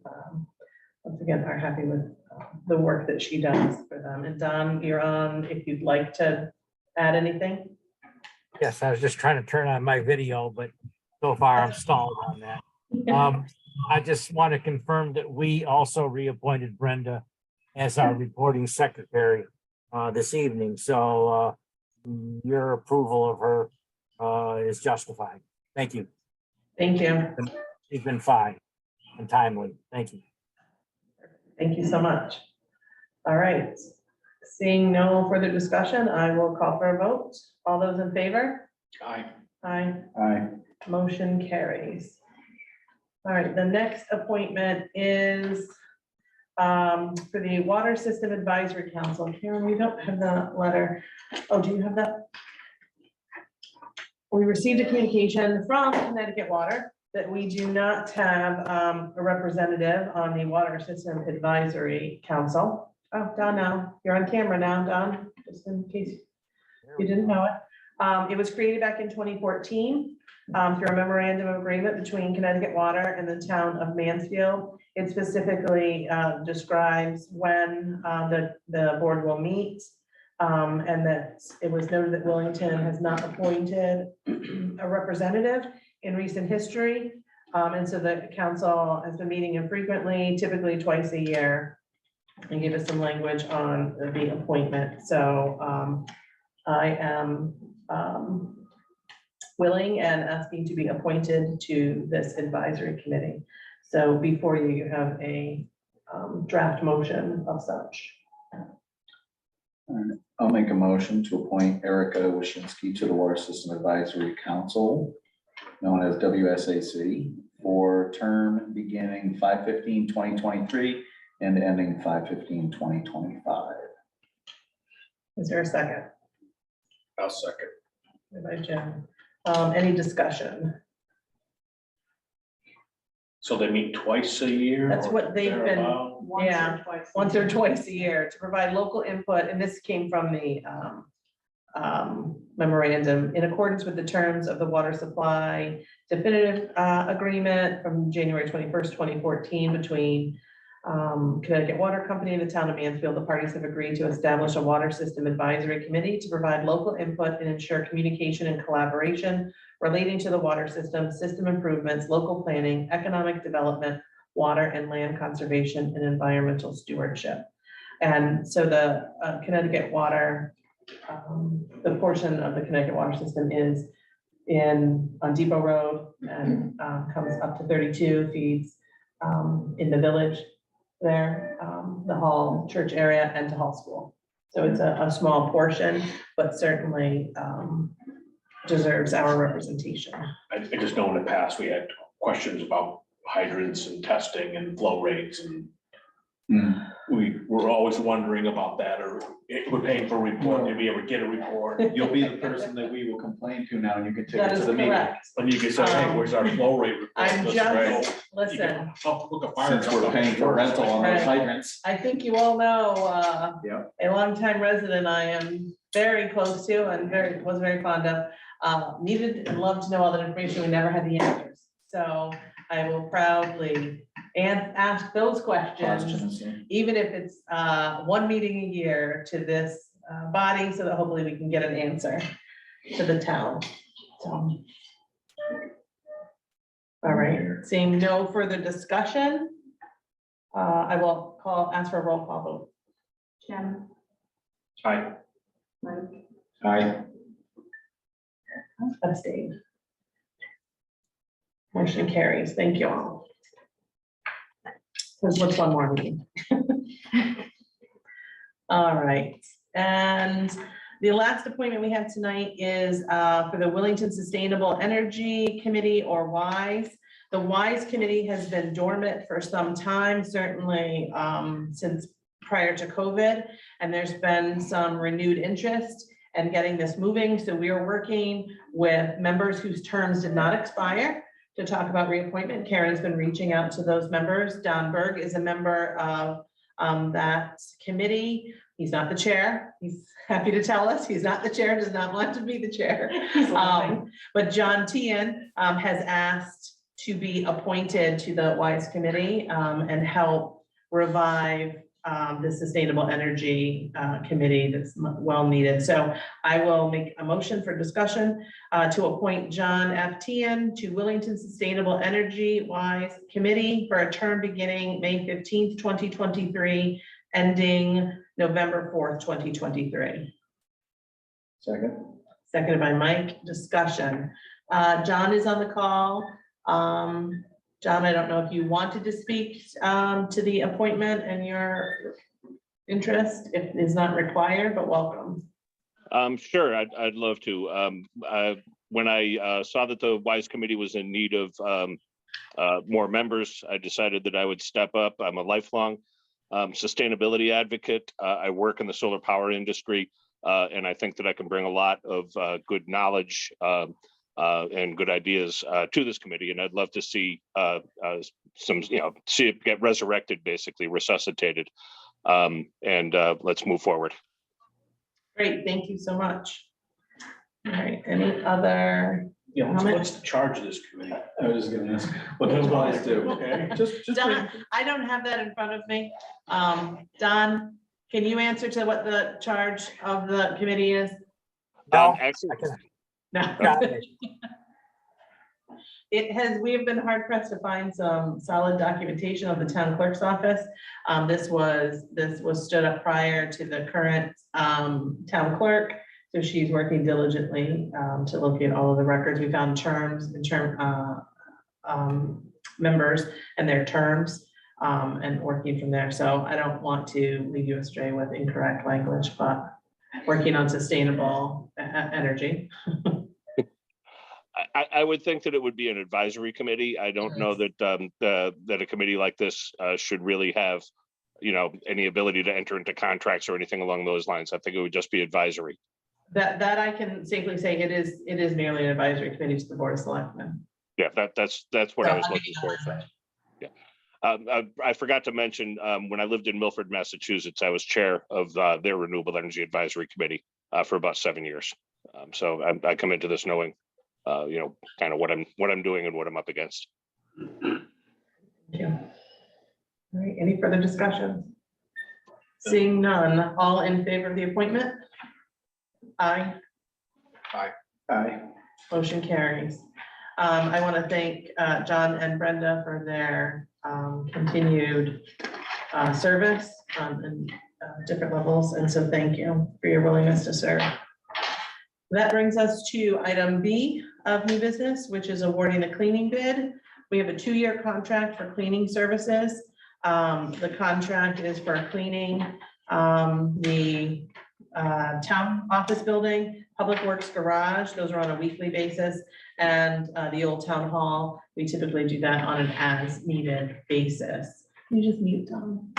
once again, are happy with the work that she does for them. And Don, you're on if you'd like to add anything. Yes, I was just trying to turn on my video, but so far I'm stalled on that. I just want to confirm that we also reappointed Brenda as our reporting secretary this evening. So your approval of her is justified. Thank you. Thank you. She's been fine and timely. Thank you. Thank you so much. All right. Seeing no further discussion, I will call for a vote. All those in favor? Aye. Aye. Aye. Motion carries. All right, the next appointment is for the Water System Advisory Council. Karen, we don't have the letter. Oh, do you have that? We received a communication from Connecticut Water that we do not have a representative on the Water System Advisory Council. Oh, Don, now, you're on camera now, Don, just in case you didn't know it. It was created back in 2014 through a memorandum of agreement between Connecticut Water and the town of Mansfield. It specifically describes when the board will meet, and that it was noted that Wellington has not appointed a representative in recent history. And so the council has been meeting infrequently, typically twice a year, and give us some language on the appointment. So I am willing and asking to be appointed to this advisory committee. So before you, you have a draft motion of such. All right. I'll make a motion to appoint Erica Wyszynski to the Water System Advisory Council, known as WSAC, for term beginning 5/15/2023 and ending 5/15/2025. Is there a second? I'll second. By Jim. Any discussion? So they meet twice a year? That's or what they've been, thereabout? yeah, once or twice a year to provide local input. And this came from the memorandum in accordance with the terms of the water supply definitive agreement from January 21st, 2014 between Connecticut Water Company and the town of Mansfield. The parties have agreed to establish a water system advisory committee to provide local input and ensure communication and collaboration relating to the water system, system improvements, local planning, economic development, water and land conservation, and environmental stewardship. And so the Connecticut Water, the portion of the Connecticut Water System is on Depot Road and comes up to 32, feeds in the village. there, the Hall Church area and to Hall School. So it's a small portion, but certainly deserves our representation. I just know in the past, we had questions about hydrants and testing and flow rates, and we were always wondering about that, or we're paying for a report, did we ever get a report? You'll be the person that we will complain to now, and you can take That it is to the meeting. correct. And you can say, hey, where's our flow rate report? I'm Let's just, go. listen, Look at fire. Since we're paying for rental on those Right. hydrants. I think you all know, Yep. a longtime resident I am very close to and was very fond of, needed and loved to know all that information. We never had the answers. So I will proudly ask those questions, even if it's one meeting a year to this body, so that hopefully we can get an answer to the town. So. All right, seeing no further discussion, I will ask for a roll call vote. Jim, Aye. Mike, Aye. Abstain. Motion carries. Thank you all. Because what's one more meeting? All right, and the last appointment we have tonight is for the Wellington Sustainable Energy Committee, or WISE. The WISE Committee has been dormant for some time, certainly since prior to COVID, and there's been some renewed interest in getting this moving. So we are working with members whose terms did not expire to talk about reappointment. Karen's been reaching out to those members. Don Berg is a member of that committee. He's not the chair. He's happy to tell us he's not the chair, does not want to be the chair. But John Tian has asked to be appointed to the WISE Committee and help revive the Sustainable Energy Committee that's well needed. So I will make a motion for discussion to appoint John F. Tian to Wellington Sustainable Energy WISE Committee for a term beginning May 15th, 2023, ending November 4th, 2023. Second. Seconded by Mike. Discussion. John is on the call. John, I don't know if you wanted to speak to the appointment and your interest. It is not required, but welcome. Sure, I'd love to. When I saw that the WISE Committee was in need of more members, I decided that I would step up. I'm a lifelong sustainability advocate. I work in the solar power industry, and I think that I can bring a lot of good knowledge and good ideas to this committee. And I'd love to see some, see it get resurrected, basically resuscitated. And let's move forward. Great, thank you so much. All right, any other? What's the charge of this committee? I was just gonna ask, what does WISE do? Okay. Just Don, I don't have that in front of me. Don, can you answer to what the charge of the committee is? No, Actually, No. We have been hard pressed to find some solid documentation of the town clerk's office. This was stood up prior to the current town clerk. So she's working diligently to locate all of the records. We found members and their terms and working from there. So I don't want to lead you astray with incorrect language, but working on sustainable energy. I would think that it would be an advisory committee. I don't know that that a committee like this should really have, any ability to enter into contracts or anything along those lines. I think it would just be advisory. That I can safely say it is merely an advisory committee to the Board of Selectmen. Yeah, that's what I was looking for. Yeah. I forgot to mention, when I lived in Milford, Massachusetts, I was chair of their Renewable Energy Advisory Committee for about 7 years. So I come into this knowing, kind of what I'm doing and what I'm up against. Thank you. All right, any further discussion? Seeing none, all in favor of the appointment? Aye. Aye. Motion carries. I want to thank John and Brenda for their continued service in different levels. And so thank you for your willingness to serve. That brings us to item B of new business, which is awarding the cleaning bid. We have a 2-year contract for cleaning services. The contract is for cleaning the town office building, Public Works garage, those are on a weekly basis. And the old town hall, we typically do that on an as-needed basis. You just mute Tom.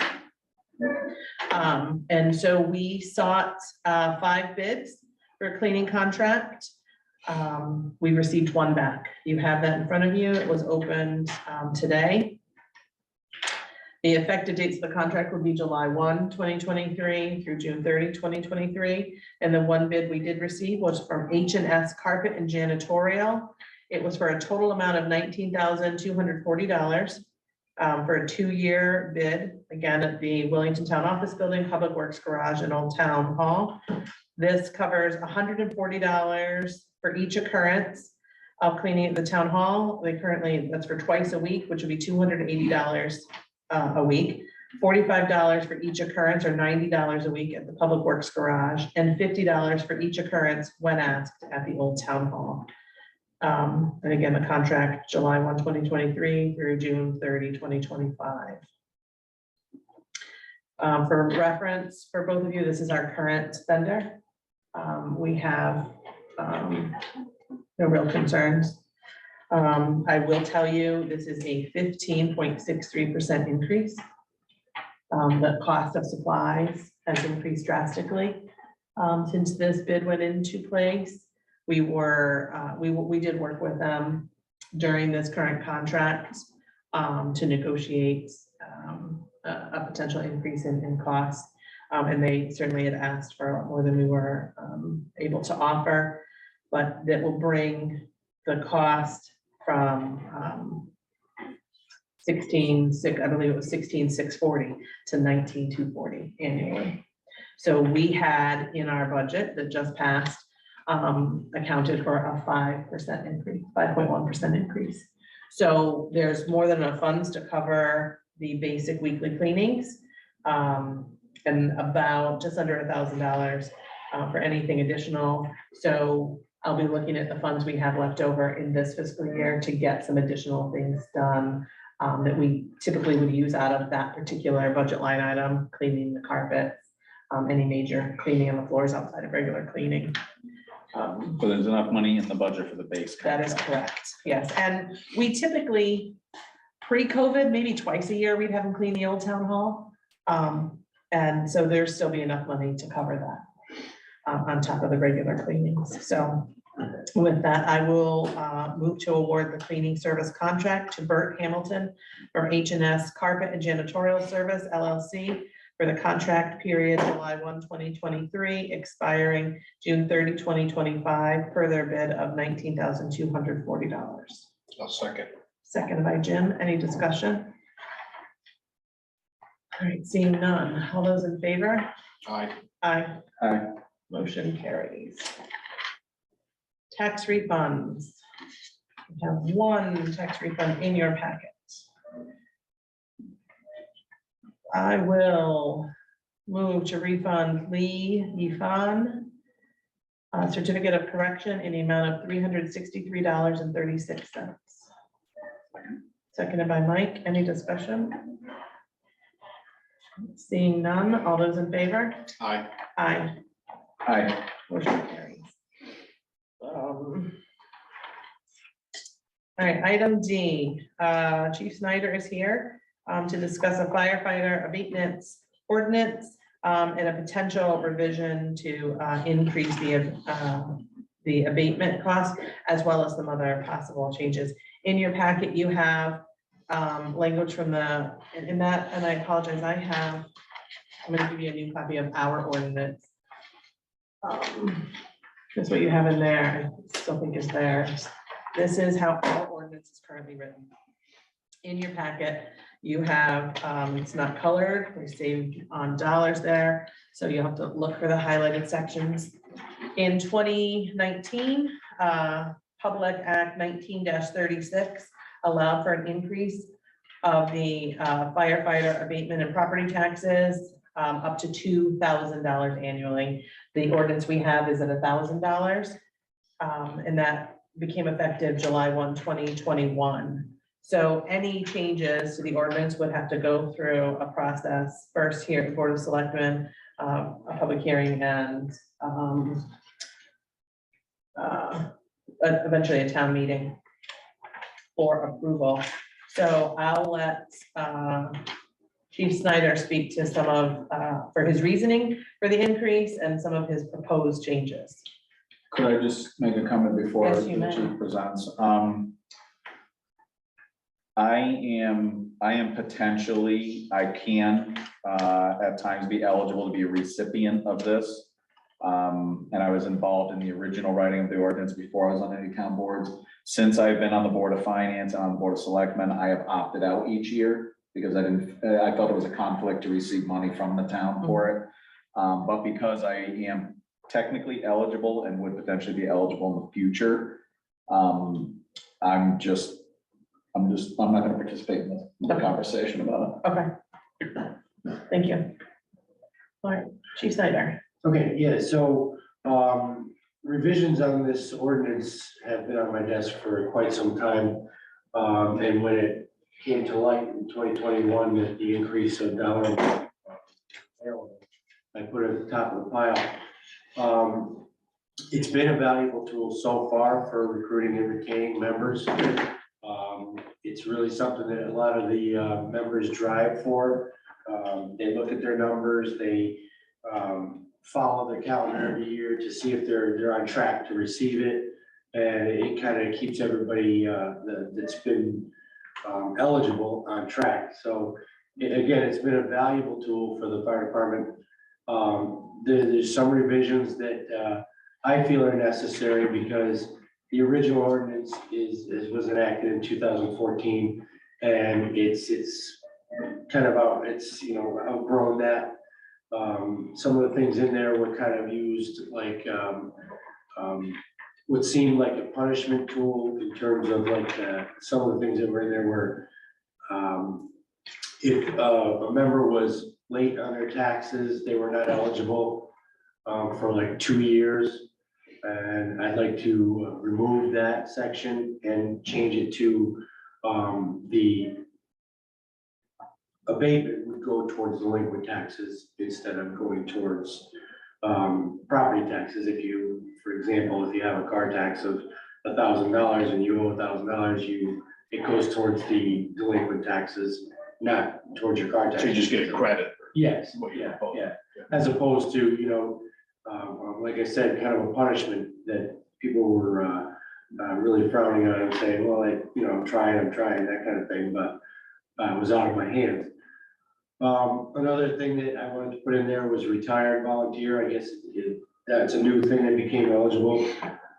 And so we sought 5 bids for a cleaning contract. We received 1 back. You have that in front of you. It was opened today. The effective dates of the contract would be July 1, 2023 through June 30, 2023. And the 1 bid we did receive was from H&S Carpet and Janitorial. It was for a total amount of $19,240 for a 2-year bid, again, at the Wellington Town Office Building, Public Works Garage, and Old Town Hall. This covers $140 for each occurrence of cleaning at the town hall. They currently, that's for twice a week, which would be $280 a week, $45 for each occurrence, or $90 a week at the Public Works Garage, and $50 for each occurrence when asked at the Old Town Hall. And again, the contract July 1, 2023 through June 30, 2025. For reference, for both of you, this is our current vendor. We have no real concerns. I will tell you, this is a 15.63% increase. The cost of supplies has increased drastically since this bid went into place. We did work with them during this current contract to negotiate a potential increase in cost. And they certainly had asked for a lot more than we were able to offer, but that will bring the cost from I believe it was 16,640 to 19,240 annually. So we had in our budget that just passed accounted for a 5% increase, 5.1% increase. So there's more than enough funds to cover the basic weekly cleanings and about just under $1,000 for anything additional. So I'll be looking at the funds we have left over in this fiscal year to get some additional things done that we typically would use out of that particular budget line item, cleaning the carpets, any major cleaning on the floors outside of regular cleaning. So there's enough money in the budget for the base. That is correct, yes. And we typically, pre-COVID, maybe twice a year, we'd have them clean the old town hall. And so there's still be enough money to cover that on top of the regular cleanings. So with that, I will move to award the cleaning service contract to Burt Hamilton from H&S Carpet and Janitorial Service LLC for the contract period July 1, 2023, expiring June 30, 2025, per their bid of $19,240. I'll second. Second by Jim. Any discussion? All right, seeing none. All those in favor? Aye. Aye. Aye. Motion carries. Tax refunds. We have 1 tax refund in your packet. I will move to refund Lee Yifan a certificate of correction in the amount of $363.36. Seconded by Mike. Any discussion? Seeing none. All those in favor? Aye. Aye. Aye. Motion carries. All right, item D, Chief Snyder is here to discuss a firefighter abatements ordinance and a potential revision to increase the abatement cost, as well as some other possible changes. In your packet, you have language from in that, and I apologize, I'm gonna give you a new copy of our ordinance. That's what you have in there. I still think is there. This is how our ordinance is currently written. In your packet, you have, it's not colored, we saved on dollars there, so you have to look for the highlighted sections. In 2019, Public Act 19-36 allowed for an increase of the firefighter abatement and property taxes up to $2,000 annually. The ordinance we have is at $1,000, and that became effective July 1, 2021. So any changes to the ordinance would have to go through a process first here at the Board of Selectmen, a public hearing and eventually a town meeting for approval. So I'll let Chief Snyder speak to some of, for his reasoning for the increase and some of his proposed changes. Could I just make a comment before Yes, the you may. chief presents? I am potentially, I can at times be eligible to be a recipient of this. And I was involved in the original writing of the ordinance before I was on any town boards. Since I've been on the Board of Finance and on the Board of Selectmen, I have opted out each year because I felt it was a conflict to receive money from the town for it. But because I am technically eligible and would potentially be eligible in the future, I'm not gonna participate in the conversation about it. Okay. Thank you. All right, Chief Snyder. Okay, yeah, so revisions on this ordinance have been on my desk for quite some time. And when it came to light in 2021, that the increase of dollar, I put it at the top of the pile. It's been a valuable tool so far for recruiting and retaining members. It's really something that a lot of the members drive for. They look at their numbers, they follow their calendar every year to see if they're on track to receive it. And it kind of keeps everybody that's been eligible on track. So again, it's been a valuable tool for the fire department. There's some revisions that I feel are necessary because the original ordinance was enacted in 2014, and it's kind of outgrown that. Some of the things in there were kind of used like what seemed like a punishment tool in terms of like some of the things that were in there were if a member was late on their taxes, they were not eligible for like 2 years. And I'd like to remove that section and change it to the abatement would go towards delinquent taxes instead of going towards property taxes. If you, for example, if you have a car tax of $1,000 and you owe $1,000, it goes towards the delinquent taxes, not towards your car tax. So you just get credit. Yes, What you're yeah, proposing. yeah. As opposed to, like I said, kind of a punishment that people were really frowning on and saying, well, I'm trying, that kind of thing, but it was out of my hands. Another thing that I wanted to put in there was retired volunteer. I guess that's a new thing that became eligible.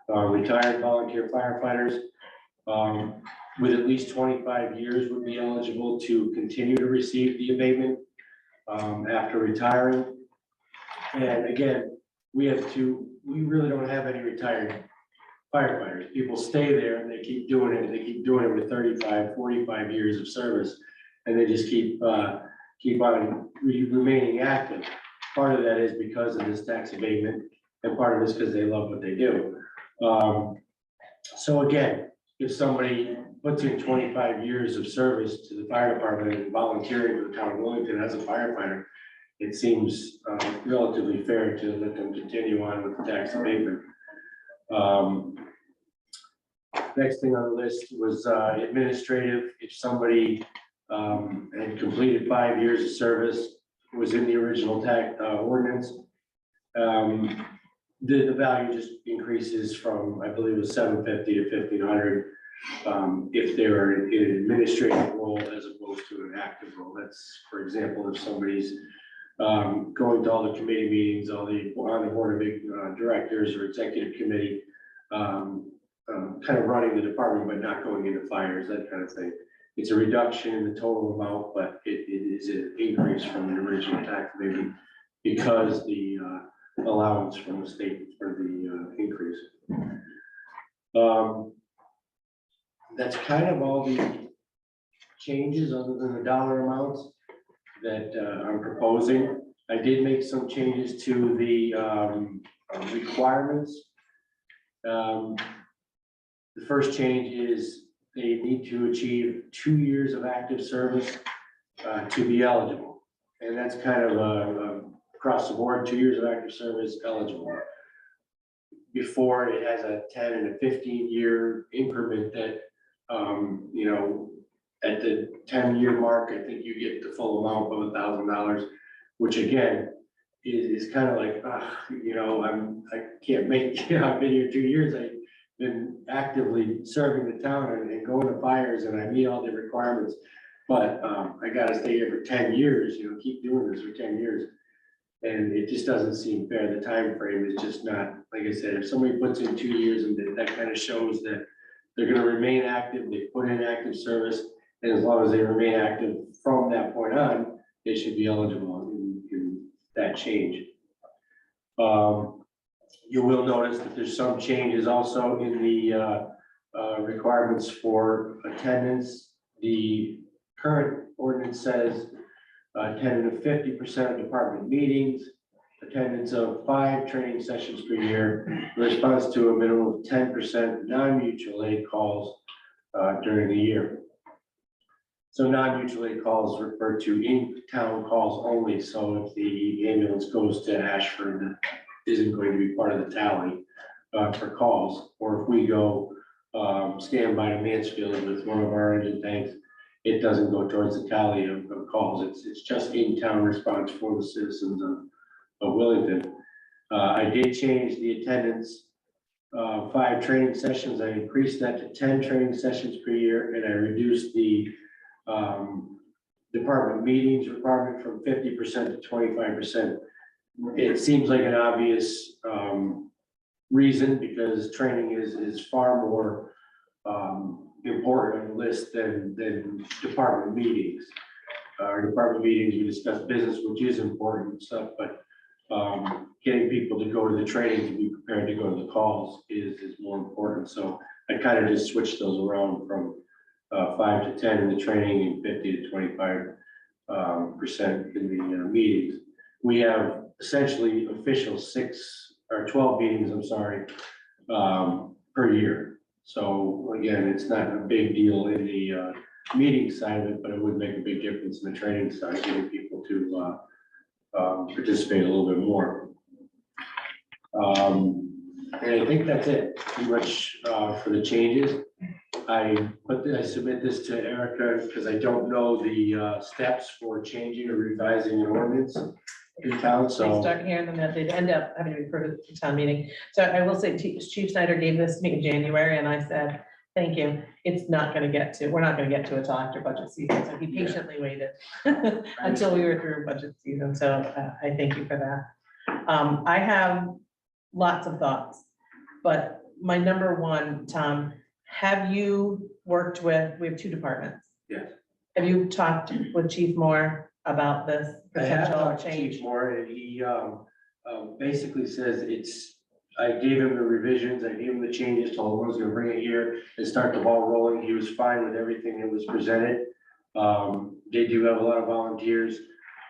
Retired volunteer firefighters with at least 25 years would be eligible to continue to receive the abatement after retiring. And again, we really don't have any retired firefighters. People stay there and they keep doing it. They keep doing it with 35, 45 years of service. And they just keep on remaining active. Part of that is because of this tax abatement, and part of it is because they love what they do. So again, if somebody puts in 25 years of service to the fire department and volunteering for the town of Wilmington as a firefighter, it seems relatively fair to let them continue on with the tax abatement. Next thing on the list was administrative. If somebody had completed 5 years of service, was in the original tax ordinance, the value just increases from, I believe it was $750 to $1,500 if they're in an administrative role as opposed to an active role. That's, for example, if somebody's going to all the committee meetings, on the board of directors or executive committee, kind of running the department, but not going into fires, that kind of thing. It's a reduction in the total amount, but it is an increase from the original tax maybe because the allowance from the state for the increase. That's kind of all the changes other than the dollar amounts that I'm proposing. I did make some changes to the requirements. The first change is they need need to achieve 2 years of active service to be eligible. And that's kind of across the board, 2 years of active service eligible. Before, it has a 10 and a 15-year increment that, you know, at the 10-year mark, I think you get the full amount of $1,000, which again, is kind of like, you know, I can't make, you know, I've been here 2 years, I've been actively serving the town and going to fires, and I meet all the requirements. But I gotta stay here for 10 years, you know, keep doing this for 10 years. And it just doesn't seem fair. The time frame is just not, like I said, if somebody puts in 2 years and that kind of shows that they're gonna remain active, they put in active service, and as long as they remain active from that point on, they should be eligible in that change. You will notice that there's some changes also in the requirements for attendance. The current ordinance says attendance of 50% of department meetings, attendance of 5 training sessions per year, response to a minimum of 10% non-mutual aid calls during the year. So non-mutual aid calls refer to in-town calls only. So if the ambulance goes to Ashford, that isn't going to be part of the tally for calls. Or if we go stand by to Mansfield with one of our engine tanks, it doesn't go towards the tally of calls. It's just in-town response for the citizens of Wellington. I did change the attendance, 5 training sessions. I increased that to 10 training sessions per year, and I reduced the department meetings requirement from 50% to 25%. It seems like an obvious reason, because training is far more important on the list than department meetings. Our department meetings, we discuss business, which is important stuff, but getting people to go to the training to be prepared to go to the calls is more important. So I kind of just switched those around from 5 to 10 in the training and 50 to 25% in the meetings. We have essentially official 6 or 12 meetings, I'm sorry, per year. So again, it's not a big deal in the meeting side of it, but it would make a big difference in the training side, getting people to participate a little bit more. And I think that's it, pretty much for the changes. I submit this to Erica because I don't know the steps for changing or revising an ordinance in town, They so. start hearing them, that they'd end up having to be put to town meeting. So I will say Chief Snyder gave this to me in January, and I said, thank you. It's not gonna get to, we're not gonna get to it till after budget season. So he patiently waited until we were through budget season. So I thank you for that. I have lots of thoughts, but my number one, Tom, have you worked with, we have 2 departments. Yes. Have you talked with Chief Moore about this I have potential talked to change? Chief Moore, and he basically says I gave him the revisions, I gave him the changes, told him I was gonna bring it here and start the ball rolling. He was fine with everything that was presented. They do have a lot of volunteers.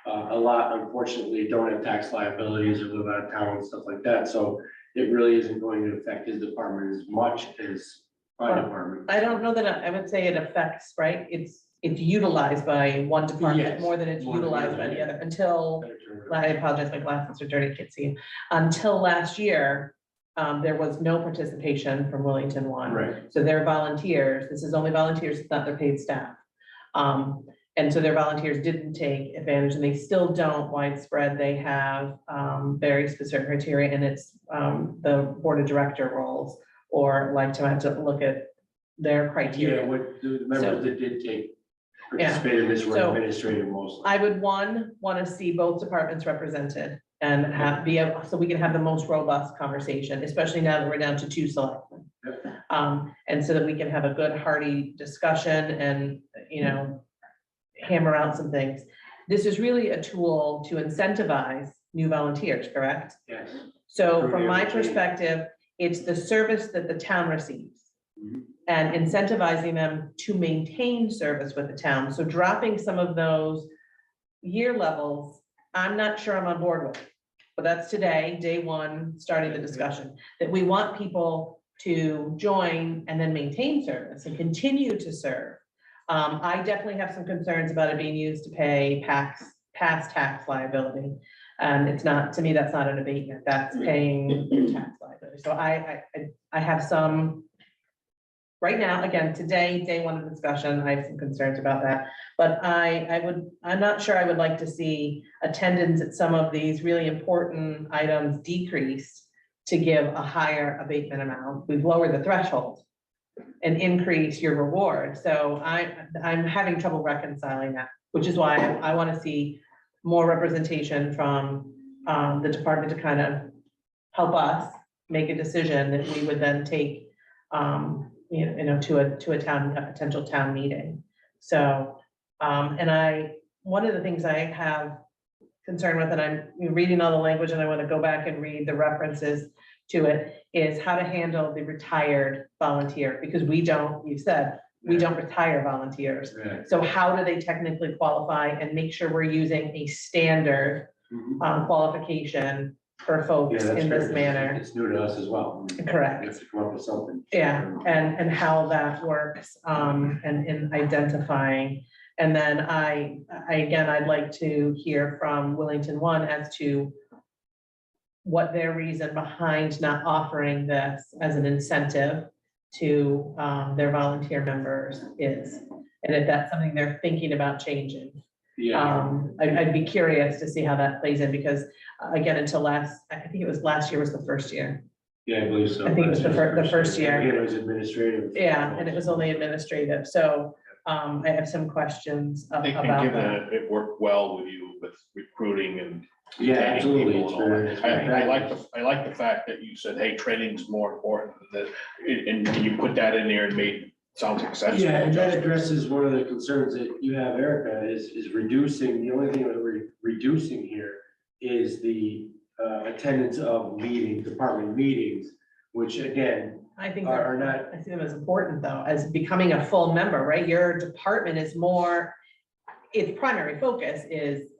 A lot, unfortunately, don't have tax liabilities or live out of town and stuff like that. So it really isn't going to affect his department as much as my department. I don't know that I would say it affects, right? It's utilized by one department Yes, more than it's more than the utilized by other, the other until, Better term. I apologize, my glasses are dirty, can't see. Until last year, there was no participation from Wellington One. Right. So they're volunteers. This is only volunteers, it's not their paid staff. And so their volunteers didn't take advantage, and they still don't widespread. They have very specific criteria, and it's the board of director roles, or like to have to look at their criteria. Yeah, what the members that did take, Yeah. participated in this were So- administrative mostly. I would want to see both departments represented and so we can have the most robust conversation, especially now that we're down to 2 selectmen. And so that we can have a good hearty discussion and, hammer out some things. This is really a tool to incentivize new volunteers, correct? Yes. So from my Recruit every team. perspective, it's the service that the town receives Mhm. and incentivizing them to maintain service with the town. So dropping some of those year levels, I'm not sure I'm on board with. But that's today, day one, starting the discussion, that we want people to join and then maintain service and continue to serve. I definitely have some concerns about it being used to pay past tax liability. And it's not, to me, that's not an abatement, that's paying your tax liability. So I have some, right now, again, today, day one of discussion, I have some concerns about that. But I'm not sure I would like to see attendance at some of these really important items decreased to give a higher abatement amount. We've lowered the threshold and increase your reward. So I'm having trouble reconciling that, which is why I want to see more representation from the department to kind of help us make a decision that we would then take to a potential town meeting. So one of the things I have concern with, and I'm reading all the language and I want to go back and read the references to it, is how to handle the retired volunteer, because you said we don't retire volunteers. Right. So how do they technically qualify, and make sure we're using a standard qualification for folks Yeah, that's in this great. manner? It's new to us as well. Correct. We have to come up with something. Yeah, and how that works, and in identifying. And then I'd like to hear from Willington One as to what their reason behind not offering this as an incentive to their volunteer members is, and if that's something they're thinking about changing. Yeah. I'd be curious to see how that plays in, because again, I think it was last year was the first year. Yeah, I believe so. I think it was the first year. Again, it was administrative. Yeah, and it was only administrative, so I have some questions I think about given that. that it worked well with you with recruiting and Yeah, retaining absolutely. people It's and all very- that. it's very I like the fact that you said, hey, training's more important than that, and you put that in there and made, sounds like sense. Yeah, and that addresses one of the concerns that you have, Erica, is reducing, the only thing that we're reducing here is the attendance of department meetings, which again, I think are not. I see them as important though, as becoming a full member, right? Your department is more, its primary focus is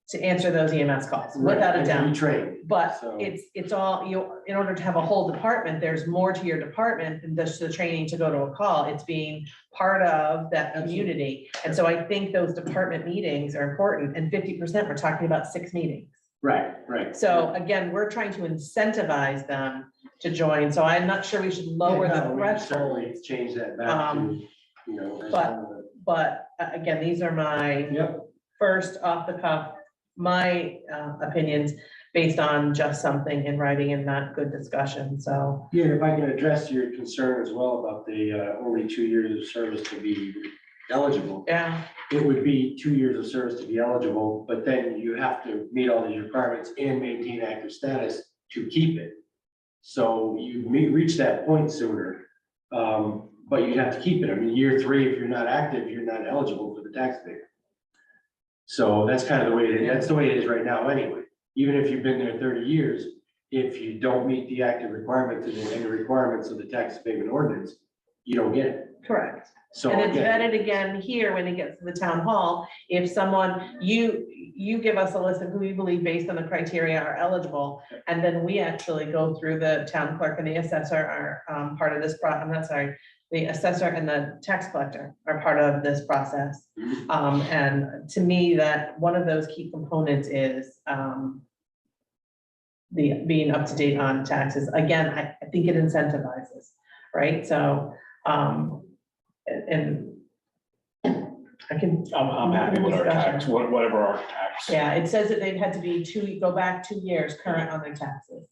to answer those EMS calls, without a doubt. Retrain. But So- it's all, in order to have a whole department, there's more to your department than just the training to go to a call. It's being part of that community. And so I think those department meetings are important, and 50%, we're talking about 6 meetings. Right. So again, we're trying to incentivize them to join. So I'm not sure we should lower Yeah, the no, we can certainly threshold. change that back to, as but- one of the- But again, these are my Yep. first off the cuff, my opinions based on just something in writing and not good discussion. So Yeah, if I can address your concern as well about the only 2 years of service to be eligible. yeah, It would be 2 years of service to be eligible, but then you have to meet all these requirements and maintain active status to keep it. So you reach that point sooner, but you have to keep it. I mean, year 3, if you're not active, you're not eligible for the tax abatement. So that's kind of the way that's the way it is right now anyway. Even if you've been there 30 years, if you don't meet the active requirements and the requirements of the tax abatement ordinance, you don't get it. correct. So And it's again, vetted again here when it gets to the town hall. If someone, you give us a list of who you believe based on the criteria are eligible. And then we actually go through the town clerk and the assessor are part of this, the assessor and the tax collector are part of this process. And to me, that one of those key components is the being up to date on taxes. Again, I think it incentivizes, right? So, and I can. I'm happy with our tax, whatever our tax. Yeah, it says that they've had to be go back 2 years current on their taxes.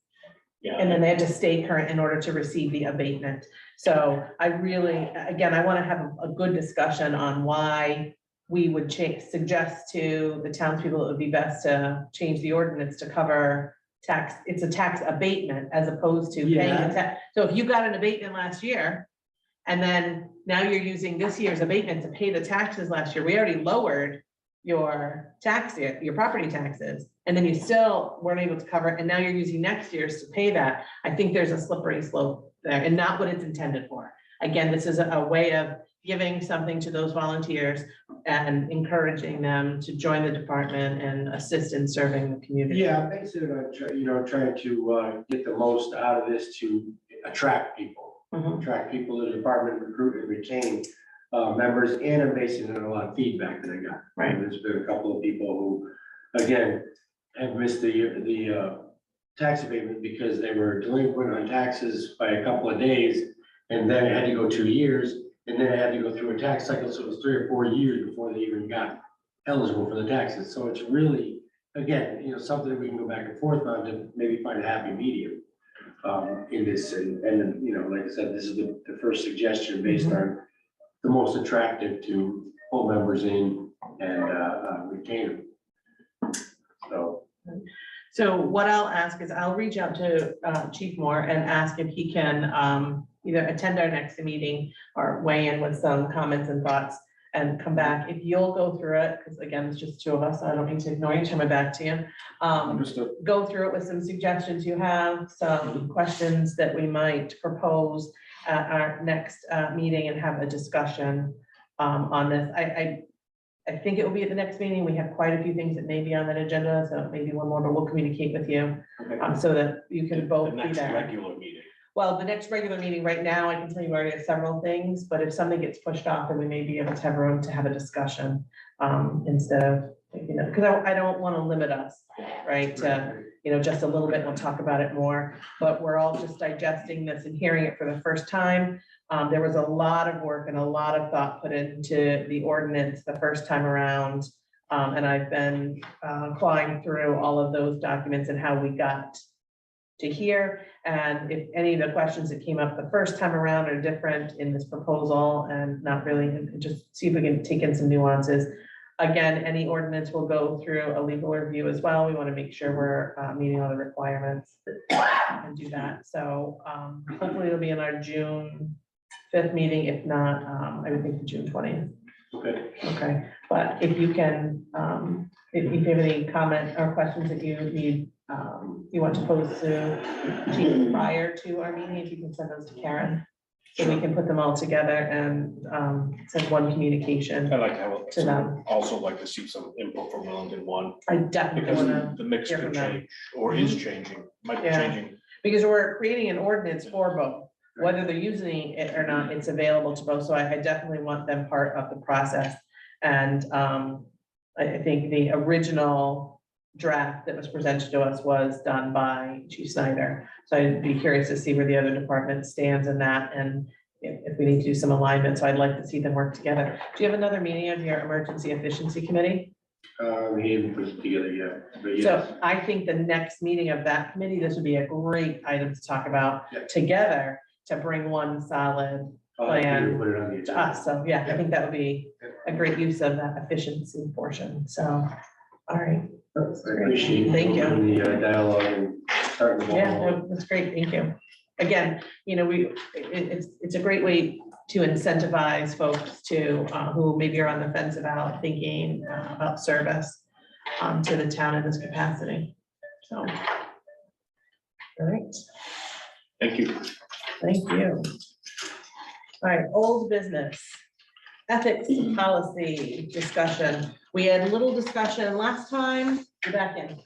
Yeah. And then they had to stay current in order to receive the abatement. So I really, again, I want to have a good discussion on why we would suggest to the townspeople it would be best to change the ordinance to cover tax. It's a tax abatement as opposed to paying a tax. So if you got an abatement last year, and then now you're using this year's abatement to pay the taxes last year, we already lowered your property taxes, and then you still weren't able to cover it, and now you're using next year's to pay that. I think there's a slippery slope there and not what it's intended for. Again, this is a way of giving something to those volunteers and encouraging them to join the department and assist in serving the community. yeah, I'm basically trying to get the most out of this to attract people. Mhm. attract people to the department, recruit and retain members, and I'm basing it on a lot of feedback that I got. Right. And there's been a couple of people who, again, have missed the tax abatement because they were delinquent on taxes by a couple of days, and then it had to go 2 years, and then it had to go through a tax cycle, so it was 3 or 4 years before they even got eligible for the taxes. So it's really, again, something that we can go back and forth on to maybe find a happy medium in this. And like I said, this is the first suggestion based on the most attractive to pull members in and retain them. So what I'll ask is I'll reach out to Chief Moore and ask if he can either attend our next meeting or weigh in with some comments and thoughts and come back. If you'll go through it, because again, it's just two of us, so I don't need to ignore you, turn my back to you. Understood. Go through it with some suggestions you have, some questions that we might propose at our next meeting and have a discussion on this. I think it will be at the next meeting. We have quite a few things that may be on that agenda, so maybe one more, but we'll communicate with you so that you can both The be next there. regular meeting. Well, the next regular meeting right now, I can tell you already have several things, but if something gets pushed off, then we may be able to have room to have a discussion instead of, because I don't want to limit us, right? To, just a little bit, we'll talk about it more, but we're all just digesting this and hearing it for the first time. There was a lot of work and a lot of thought put into the ordinance the first time around. And I've been clawing through all of those documents and how we got to here. And if any of the questions that came up the first time around are different in this proposal and not really, and just see if we can take in some nuances. Again, any ordinance will go through a legal review as well. We want to make sure we're meeting all the requirements and do that. So hopefully it'll be in our June 5th meeting. If not, I would think June 20th. Okay. Okay, but if you can, if you have any comment or questions that you need, you want to pose to Chief prior to our meeting, if you can send those to Karen. So we can put them all together and send one communication. I'd like to have, To them. also like to see some input from Wellington One, I definitely because want to, the mix hear from could them. change, or is changing, might be Yeah. changing. because we're creating an ordinance for both, whether they're using it or not, it's available to both. So I definitely want them part of the process. And I think the original draft that was presented to us was done by Chief Snyder. So I'd be curious to see where the other department stands in that and if we need to do some alignment. So I'd like to see them work together. Do you have another meeting of your emergency efficiency committee? We haven't put it together yet, but yes. So I think the next meeting of that committee, this would be a great item to talk about Yep. together to bring one solid I'll have Peter plan put it on the to agenda. us. So yeah, I think that would be a great use of that efficiency portion. So, all right. I appreciate Thank you. opening the dialogue and starting the ball Yeah, rolling. no, that's great. Thank you. Again, it's a great way to incentivize folks to, who maybe are on the fence about thinking about service to the town in this capacity. So. All right, Thank you. thank you. All right, old business. Ethics policy discussion. We had a little discussion last time. You're back in.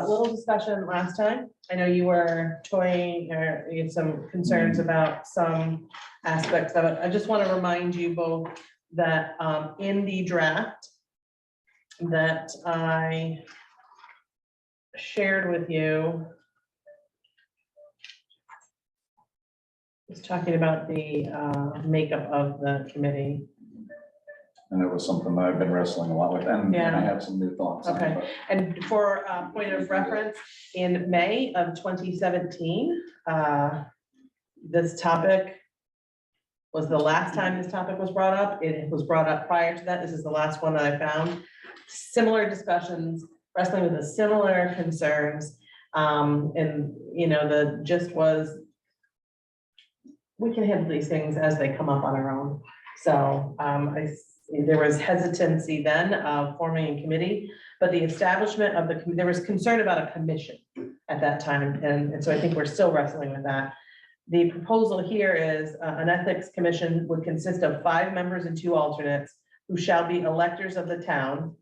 Little discussion last time. I know you were toying or you had some concerns about some aspects of it. I just want to remind you both that in the draft that I shared with you, was talking about the makeup of the committee. And it was something that I've been wrestling a lot with, and I Yeah. have some new thoughts. on it, Okay. but- And for a point of reference, in May of 2017, this topic was the last time this topic was brought up. It was brought up prior to that. This is the last one that I found. Similar discussions, wrestling with the similar concerns. And, the gist was, we can handle these things as they come up on our own. So there was hesitancy then of forming a committee, but the establishment of there was concern about a commission at that time. And so I think we're still wrestling with that. The proposal here is an ethics commission would consist of 5 members and 2 alternates who shall be electors of the town.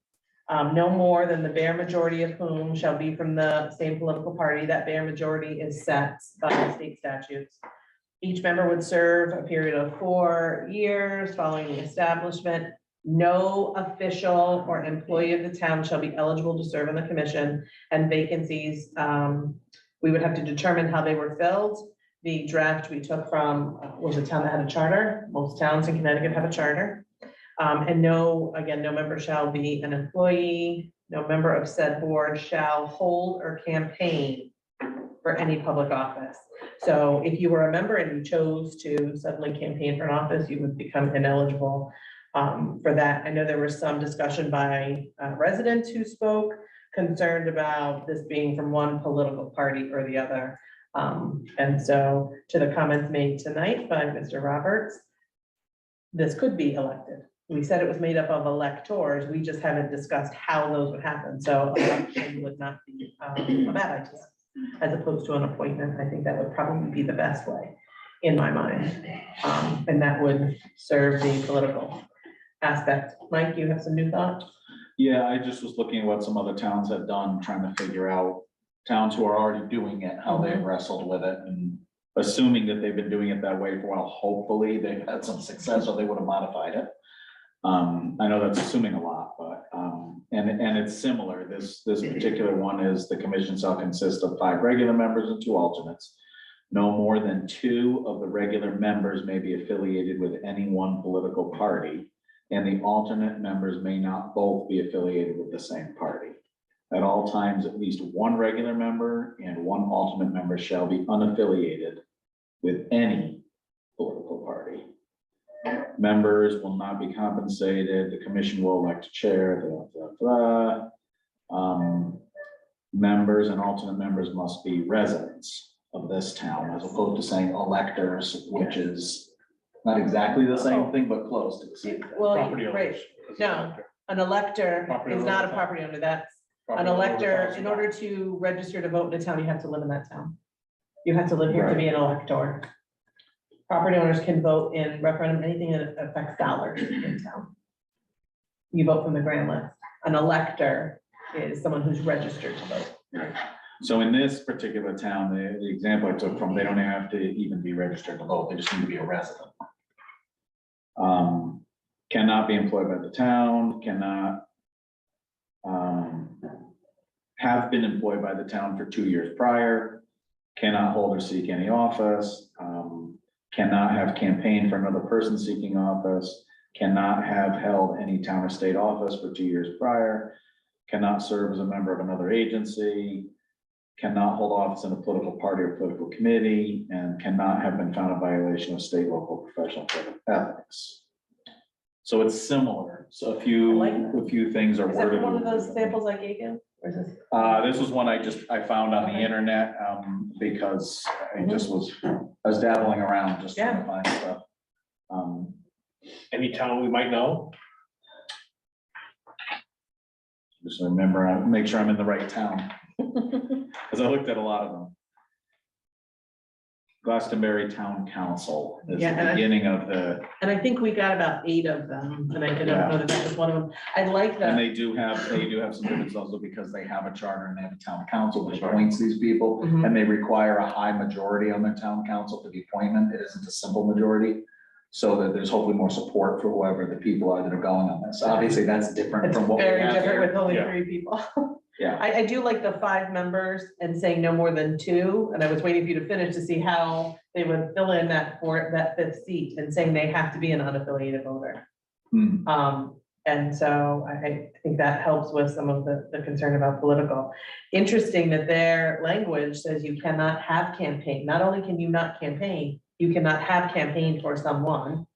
No more than the bare majority of whom shall be from the same political party. That bare majority is set by state statutes. Each member would serve a period of 4 years following the establishment. No official or employee of the town shall be eligible to serve on the commission, and vacancies, we would have to determine how they were filled. The draft we took from was a town that had a charter. Most towns in Connecticut have a charter. And no, again, no member shall be an employee. No member of said board shall hold or campaign for any public office. So if you were a member and you chose to suddenly campaign for an office, you would become ineligible for that. I know there was some discussion by residents who spoke, concerned about this being from one political party or the other. And so to the comments made tonight by Mr. Roberts, this could be elected. We said it was made up of electors. We just haven't discussed how those would happen. So election would not be a bad idea as opposed to an appointment. I think that would probably be the best way in my mind. And that would serve the political aspect. Mike, you have some new thoughts? Yeah, I just was looking at what some other towns have done, trying to figure out towns who are already doing it, how they've wrestled with it, and assuming that they've been doing it that way for a while, hopefully they've had some success or they would have modified it. I know that's assuming a lot, but, and it's similar. This particular one is the commission shall consist of 5 regular members and 2 alternates. No more than 2 of the regular members may be affiliated with any one political party, and the alternate members may not both be affiliated with the same party. At all times, at least 1 regular member and 1 alternate member shall be unaffiliated with any political party. Members will not be compensated. The commission will elect a chair. Members and alternate members must be residents of this town, as opposed to saying electors, which is not exactly the same thing, but close to the same thing. Well, Property right, owners. no, an elector Property is owner not a of the property owner. That's an Property owner of elector. the In order to register to vote in a town, you have to live in that town. You have to live here to be an elector. Property owners can vote in referendum, anything that affects dollars in town. You vote from the grand list. An elector is someone who's registered to vote. So in this particular town, the example I took from, they don't have to even be registered to vote, they just need to be a resident. Cannot be employed by the town, cannot have been employed by the town for 2 years prior, cannot hold or seek any office, cannot have campaigned for another person seeking office, cannot have held any town or state office for 2 years prior, cannot serve as a member of another agency, cannot hold office in a political party or political committee, and cannot have been found in violation of state, local, professional ethics. So it's similar. So a few things are Is that worded. one of those samples I gave you? Or is this? This was one I found on the Okay. internet, because I was dabbling around just trying to find stuff. Any town we might know? Just remember, make sure I'm in the right town, because I looked at a lot of them. Glastonbury Town Council is Yeah, and the I- beginning of the, And I think we got about 8 of them, and I don't know that that was one of them. I like and that. they do have some differences also because they have a charter and they have a town council that appoints these people. Mhm. And they require a high majority on their town council to be appointment. It isn't a simple majority. So that there's hopefully more support for whoever the people are that are going on this. Obviously, that's different It's from what we very have different here. with only Yeah. 3 people. Yeah. I do like the 5 members and saying no more than 2, and I was waiting for you to finish to see how they would fill in that 5th seat and saying they have to be an unaffiliated voter. Hmm. And so I think that helps with some of the concern about political. Interesting that their language says you cannot have campaign. Not only can you not campaign, you cannot have campaigned for someone,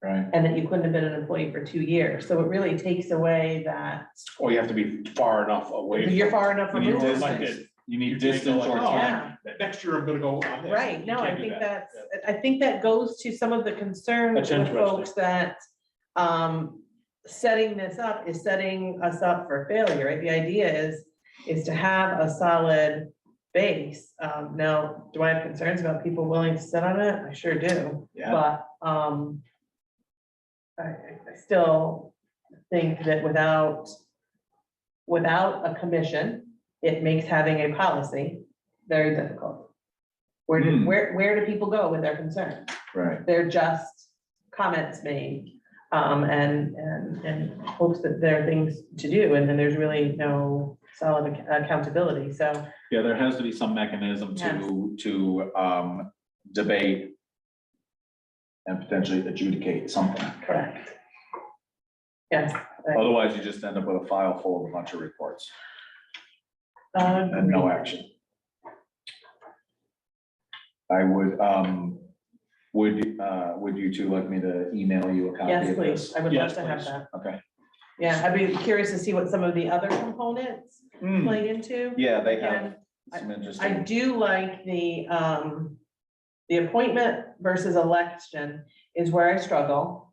Right. and that you couldn't have been an employee for 2 years. So it really takes away that, Or you have to be far enough away. if you're from- far enough You need removed. distance. You need You can't go distance or like, oh, time. Next year I'm gonna go on this. Right, You no, I can't do think that. I think that goes to some of the concerns That's with interesting. folks that, setting this up is setting us up for failure, right? The idea is to have a solid base. Now, do I have concerns about people willing to sit on it? I sure do. Yeah. But, I still think that without a commission, it makes having a policy very difficult. Where do people go with their concerns? Right. They're just comments made, and hopes that there are things to do, and then there's really no solid accountability, so. Yeah, there has to be some mechanism to debate and potentially adjudicate something. Correct. Yes. Otherwise, you just end up with a file full of a bunch of reports and no action. I would you two like me to email you a copy Yes, of please, this? I would love Yes, to have please. that. Okay. Yeah, I'd be curious to see what some of the other components play into. Yeah, they Again, have some I interesting. do like the appointment versus election is where I struggle.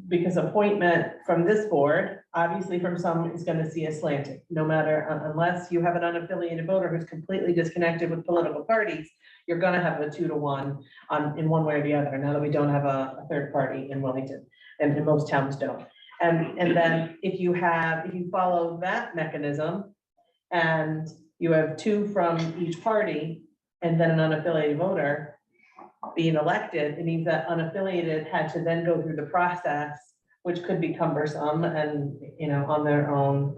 Because appointment from this board, obviously from some is gonna see a slanted, no matter, unless you have an unaffiliated voter who's completely disconnected with political parties, you're gonna have a 2-to-1 in one way or the other, now that we don't have a third party in Wellington, and most towns don't. And then if you follow that mechanism, and you have 2 from each party, and then an unaffiliated voter being elected, it means that unaffiliated had to then go through the process, which could be cumbersome and, on their own,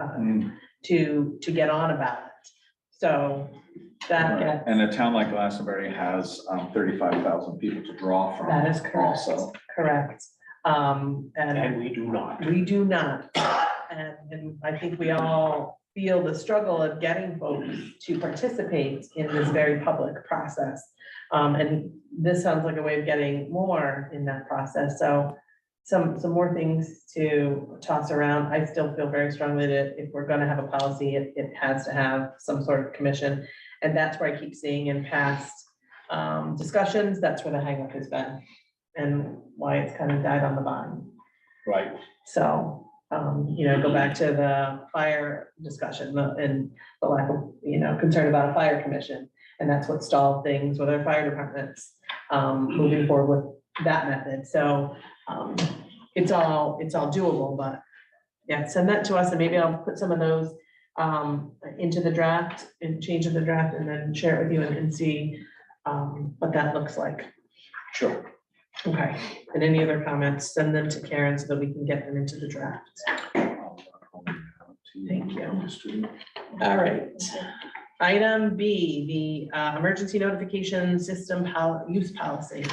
to get on about it. So that gets. And a town like Glastonbury has 35,000 people to draw from. That is correct. Also. Correct. And we do not. We do not. And I think we all feel the struggle of getting folks to participate in this very public process. And this sounds like a way of getting more in that process. So some more things to toss around. I still feel very strongly that if we're gonna have a policy, it has to have some sort of commission. And that's where I keep seeing in past discussions, that's where the hangup has been and why it's kind of died on the vine. Right. So, go back to the fire discussion and the lack of, concern about a fire commission. And that's what stalled things with our fire departments, moving forward with that method. So it's all doable, but yeah, send that to us and maybe I'll put some of those into the draft and change the draft and then share it with you and see what that looks like. Sure. Okay, and any other comments, send them to Karen so that we can get them into the draft. Thank you. All right. Item B, the emergency notification system use policy.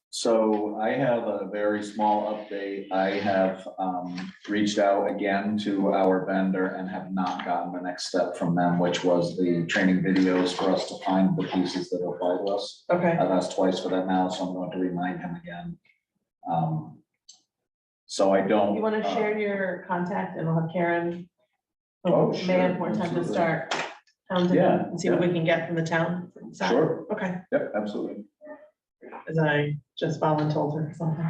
So I have a very small update. I have reached out again to our vendor and have not gotten the next step from them, which was the training videos for us to find the pieces that apply to us. Okay, I've asked twice for that now, so I'm going to remind him again. So I don't. you want to share your contact and we'll have Karen. Oh, May sure, have more time to absolutely. start. Hounding Yeah, them and see what we can get from the town. side. Sure. Okay, Yep, absolutely. as I just voluntold her something.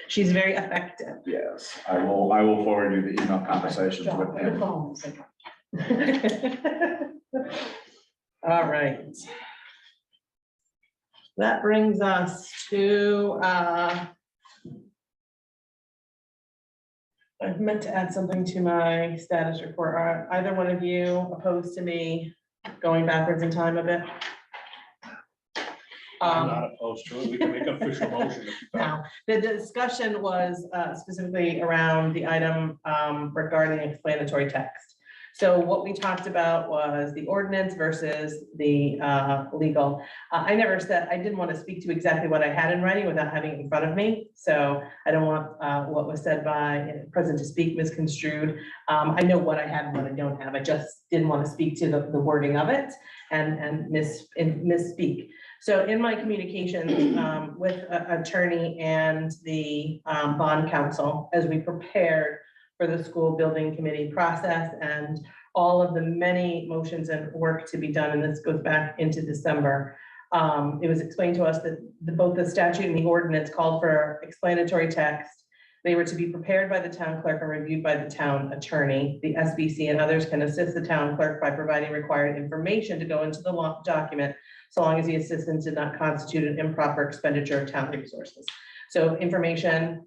She's very effective. Yes, I will forward you the email conversations with him. All right. That brings us to, I meant to add something to my status report. Are either one of you opposed to me going backwards in time a bit? I'm not opposed to it. We can make an official motion. if you No, the discussion was specifically around the item regarding explanatory text. So what we talked about was the ordinance versus the legal. I never said, I didn't want to speak to exactly what I had in writing without having it in front of me. So I don't want what was said by present to speak misconstrued. I know what I have and what I don't have. I just didn't want to speak to the wording of it and misspeak. So in my communications with attorney and the bond counsel, as we prepared for the school building committee process and all of the many motions and work to be done, and this goes back into December, it was explained to us that both the statute and the ordinance called for explanatory text. They were to be prepared by the town clerk and reviewed by the town attorney. The SBC and others can assist the town clerk by providing required information to go into the document, so long as the assistance did not constitute an improper expenditure of town resources. So information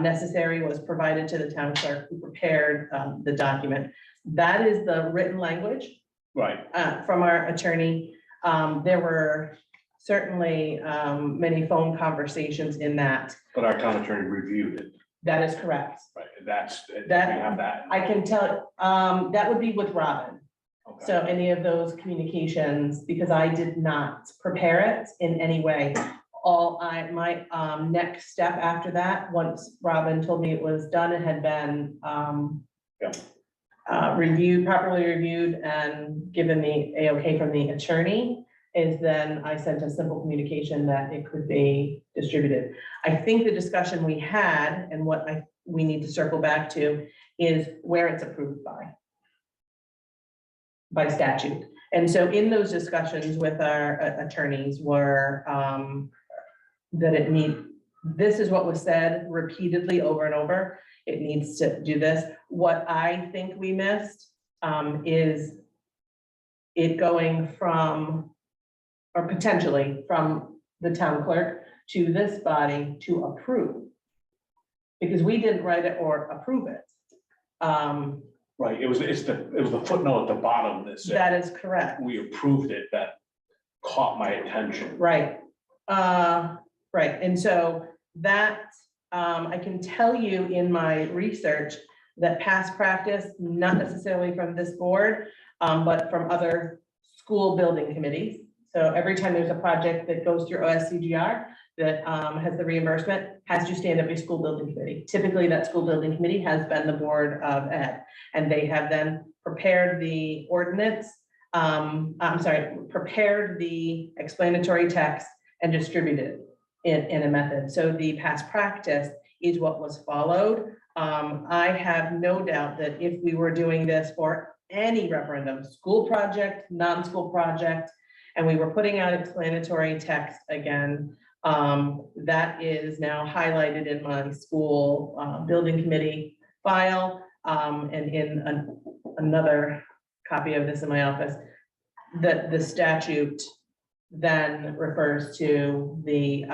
necessary was provided to the town clerk who prepared the document. That is the written language. Right, from our attorney. There were certainly many phone conversations in that. but our town attorney reviewed it, That is correct. right, and that's, we That- have that. I can tell, that would be with Robin. Okay. So any of those communications, because I did not prepare it in any way. My next step after that, once Robin told me it was done, it had been reviewed, properly reviewed and given the A-OK from the attorney, is then I sent a simple communication that it could be distributed. I think the discussion we had and what we need to circle back to is where it's approved by statute. And so in those discussions with our attorneys were that this is what was said repeatedly over and over. It needs to do this. What I think we missed is it going from, or potentially from the town clerk to this body to approve. Because we didn't write it or approve it. Right, it was the footnote at the bottom that said, That is correct. we approved it, that caught my attention. Right. Right. And so that, I can tell you in my research that past practice, not necessarily from this board, but from other school building committees. So every time there's a project that goes through OSCGR that has the reimbursement, has to stand up a school building committee. Typically, that school building committee has been the Board of Ed, and they have then prepared the ordinance. Prepared the explanatory text and distributed in a method. So the past practice is what was followed. I have no doubt that if we were doing this for any referendum, school project, non-school project, and we were putting out explanatory text again, that is now highlighted in my school building committee file, and in another copy of this in my office, that the statute then refers to the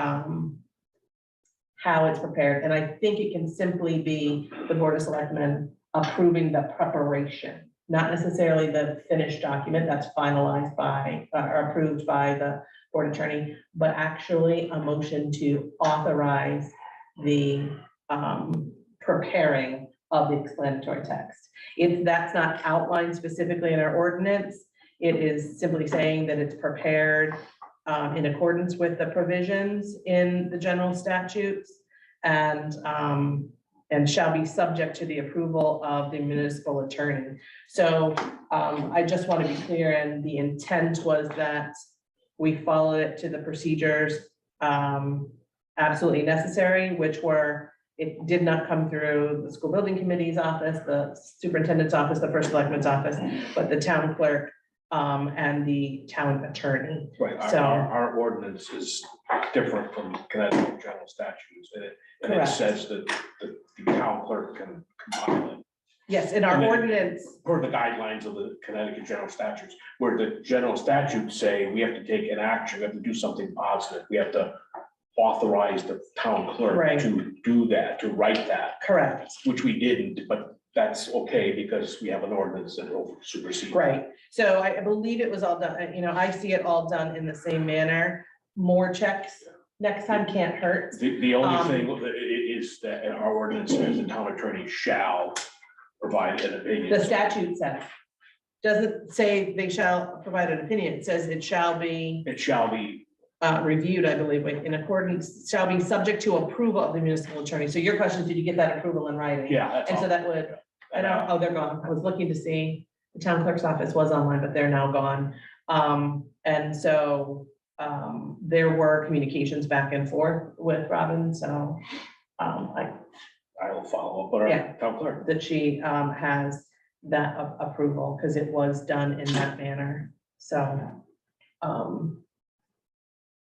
how it's prepared. And I think it can simply be the Board of Selectmen approving the preparation, not necessarily the finished document that's finalized by or approved by the board attorney, but actually a motion to authorize the preparing of the explanatory text. If that's not outlined specifically in our ordinance, it is simply saying that it's prepared in accordance with the provisions in the general statutes and shall be subject to the approval of the municipal attorney. So I just want to be clear, and the intent was that we followed it to the procedures absolutely necessary, which were, it did not come through the school building committee's office, the superintendent's office, the first selectman's office, but the town clerk and the town attorney. Right, So- our ordinance is different from Connecticut general statutes, and it Correct. says that the town clerk can compile it. Yes, in our And then- ordinance, Per the guidelines of the Connecticut general statutes, where the general statutes say we have to take an action, we have to do something positive, we have to authorize the town clerk Right. to do that, to write that, correct, which we didn't, but that's okay because we have an ordinance that will supersede. right. So I believe it was all done, you know, I see it all done in the same manner. More checks next time can't hurt. The only Um, thing is that in our ordinance says the town attorney shall provide an opinion. The statute says, doesn't say they shall provide an opinion, it says it shall be It shall be, reviewed, I believe, in accordance, shall be subject to approval of the municipal attorney. So your question, did you get that approval in writing? yeah, that's And so all. that would, I don't, oh, they're gone. I was looking to see, the town clerk's office was online, but they're now gone. And so, there were communications back and forth with Robin, so, I will follow up with Yeah. our town clerk. that she, has that approval, because it was done in that manner, so,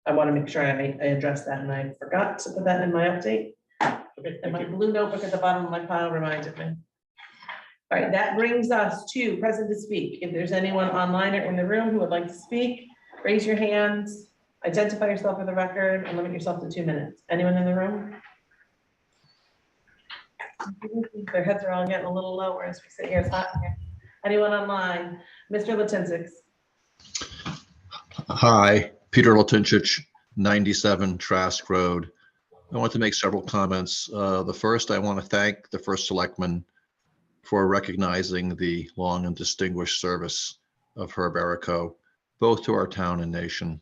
I want to make sure I address that, and I forgot to put that in my update. Okay, And thank my you. blue notebook at the bottom of my file reminded me. All right, that brings us to present to speak. If there's anyone online or in the room who would like to speak, raise your hands, identify yourself for the record, and limit yourself to 2 minutes. Anyone in the room? Their heads are all getting a little lower as we sit here. It's hot in here. Anyone online? Mr. Latinsik. Hi, Peter Latinchich, 97 Trask Road. I want to make several comments. The first, I want to thank the first selectman for recognizing the long and distinguished service of Herb Erico, both to our town and nation.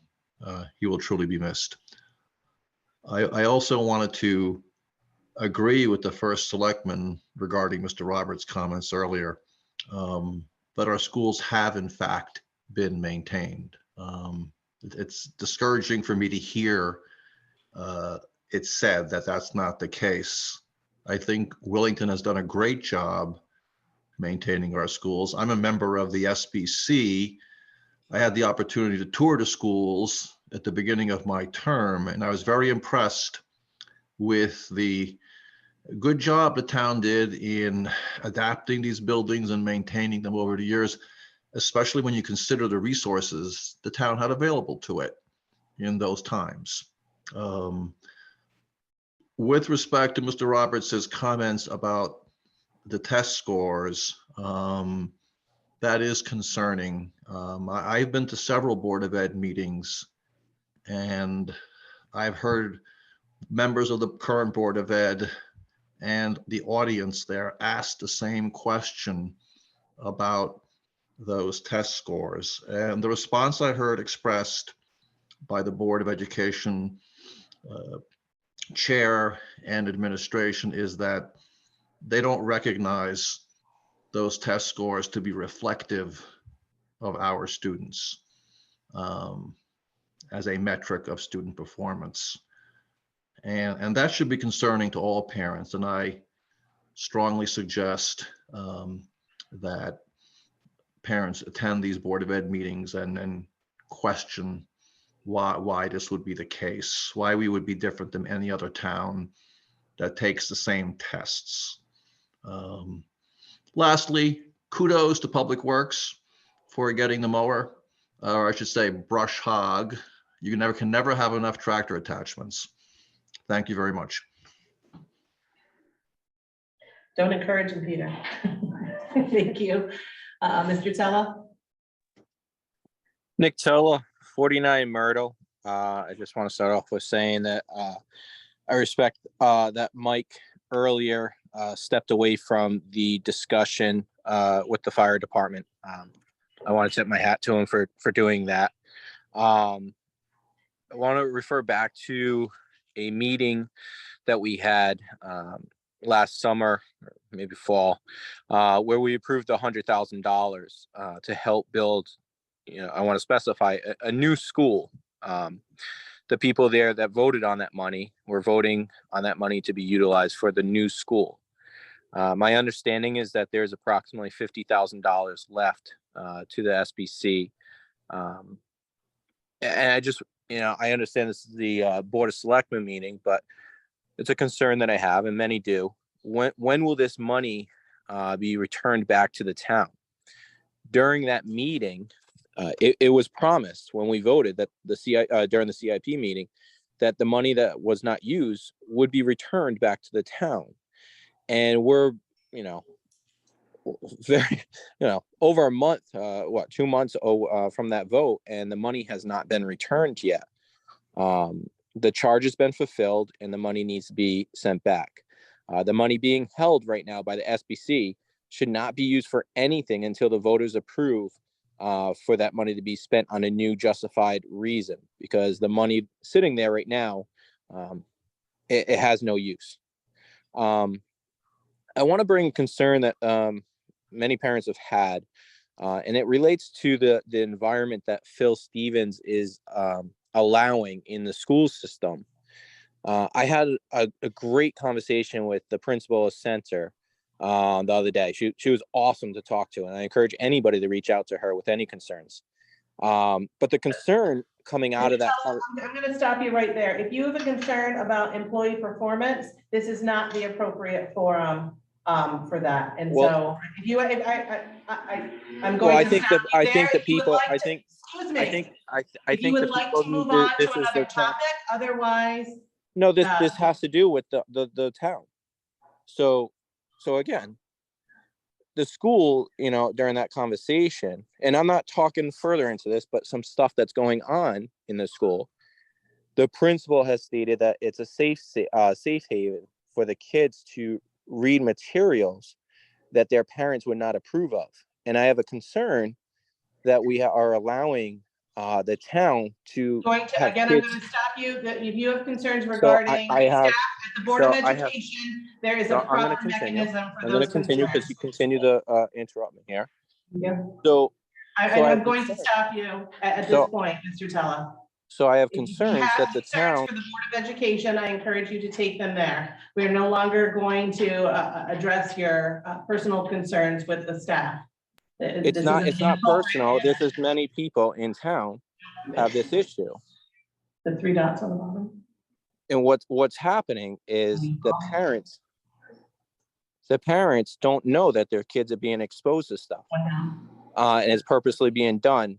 He will truly be missed. I also wanted to agree with the first selectman regarding Mr. Roberts' comments earlier, that our schools have in fact been maintained. It's discouraging for me to hear it said that that's not the case. I think Willington has done a great job maintaining our schools. I'm a member of the SBC. I had the opportunity to tour the schools at the beginning of my term, and I was very impressed with the good job the town did in adapting these buildings and maintaining them over the years, especially when you consider the resources the town had available to it in those times. With respect to Mr. Roberts' comments about the test scores, that is concerning. I've been to several Board of Ed meetings, and I've heard members of the current Board of Ed and the audience there ask the same question about those test scores. And the response I heard expressed by the Board of Education chair and administration is that they don't recognize those test scores to be reflective of our students as a metric of student performance. And that should be concerning to all parents. And I strongly suggest that parents attend these Board of Ed meetings and question why this would be the case, why we would be different than any other town that takes the same tests. Lastly, kudos to Public Works for getting the mower, or I should say brush hog. You can never have enough tractor attachments. Thank you very much. Don't encourage him, Peter. Thank you. Mr. Tella? Nick Tola, 49 Myrtle. I just want to start off with saying that I respect that Mike earlier stepped away from the discussion with the fire department. I want to tip my hat to him for doing that. I want to refer back to a meeting that we had last summer, or maybe fall, where we approved $100,000 to help build, I want to specify a new school. The people there that voted on that money were voting on that money to be utilized for the new school. My understanding is that there's approximately $50,000 left to the SBC. And I just, I understand this is the Board of Selectmen meeting, but it's a concern that I have, and many do. When will this money be returned back to the town? During that meeting, it was promised when we voted that during the CIP meeting, that the money that was not used would be returned back to the town. And we're, very, over a month, 2 months from that vote, and the money has not been returned yet. The charge has been fulfilled and the money needs to be sent back. The money being held right now by the SBC should not be used for anything until the voters approve for that money to be spent on a new justified reason, because the money sitting there right now, it has no use. I want to bring a concern that many parents have had, and it relates to the environment that Phil Stevens is allowing in the school system. I had a great conversation with the principal of Center the other day. She was awesome to talk to, and I encourage anybody to reach out to her with any concerns. But the concern coming out of that part, I'm going to stop you right there. If you have a concern about employee performance, this is not the appropriate forum for that. And so if you, I'm going I to think stop that you there. If you would like to- excuse me. I If you think would the like people to move need on this to is another their time. topic, otherwise. No, this has to do with the town. So again, the school, during that conversation, and I'm not talking further into this, but some stuff that's going on in the school, the principal has stated that it's a safe haven for the kids to read materials that their parents would not approve of. And I have a concern that we are allowing the town to have I'm kids. going to stop you, that if you have concerns regarding I have, staff at the Board of so I have- Education, there is so a I'm gonna proper continue. mechanism for I'm going to those continue because you continue to interrupt me here. Yeah. So I I'm have going to concerns. stop you at this So- point, Mr. Tella. So I have If you concerns have that the concerns town, for the Board of Education, I encourage you to take them there. We are no longer going to address your personal concerns with the staff. it's not personal. This is many people in town have this issue. The three dots on the bottom. And what's happening is the parents don't know that their kids are being exposed to stuff. And it's purposely being done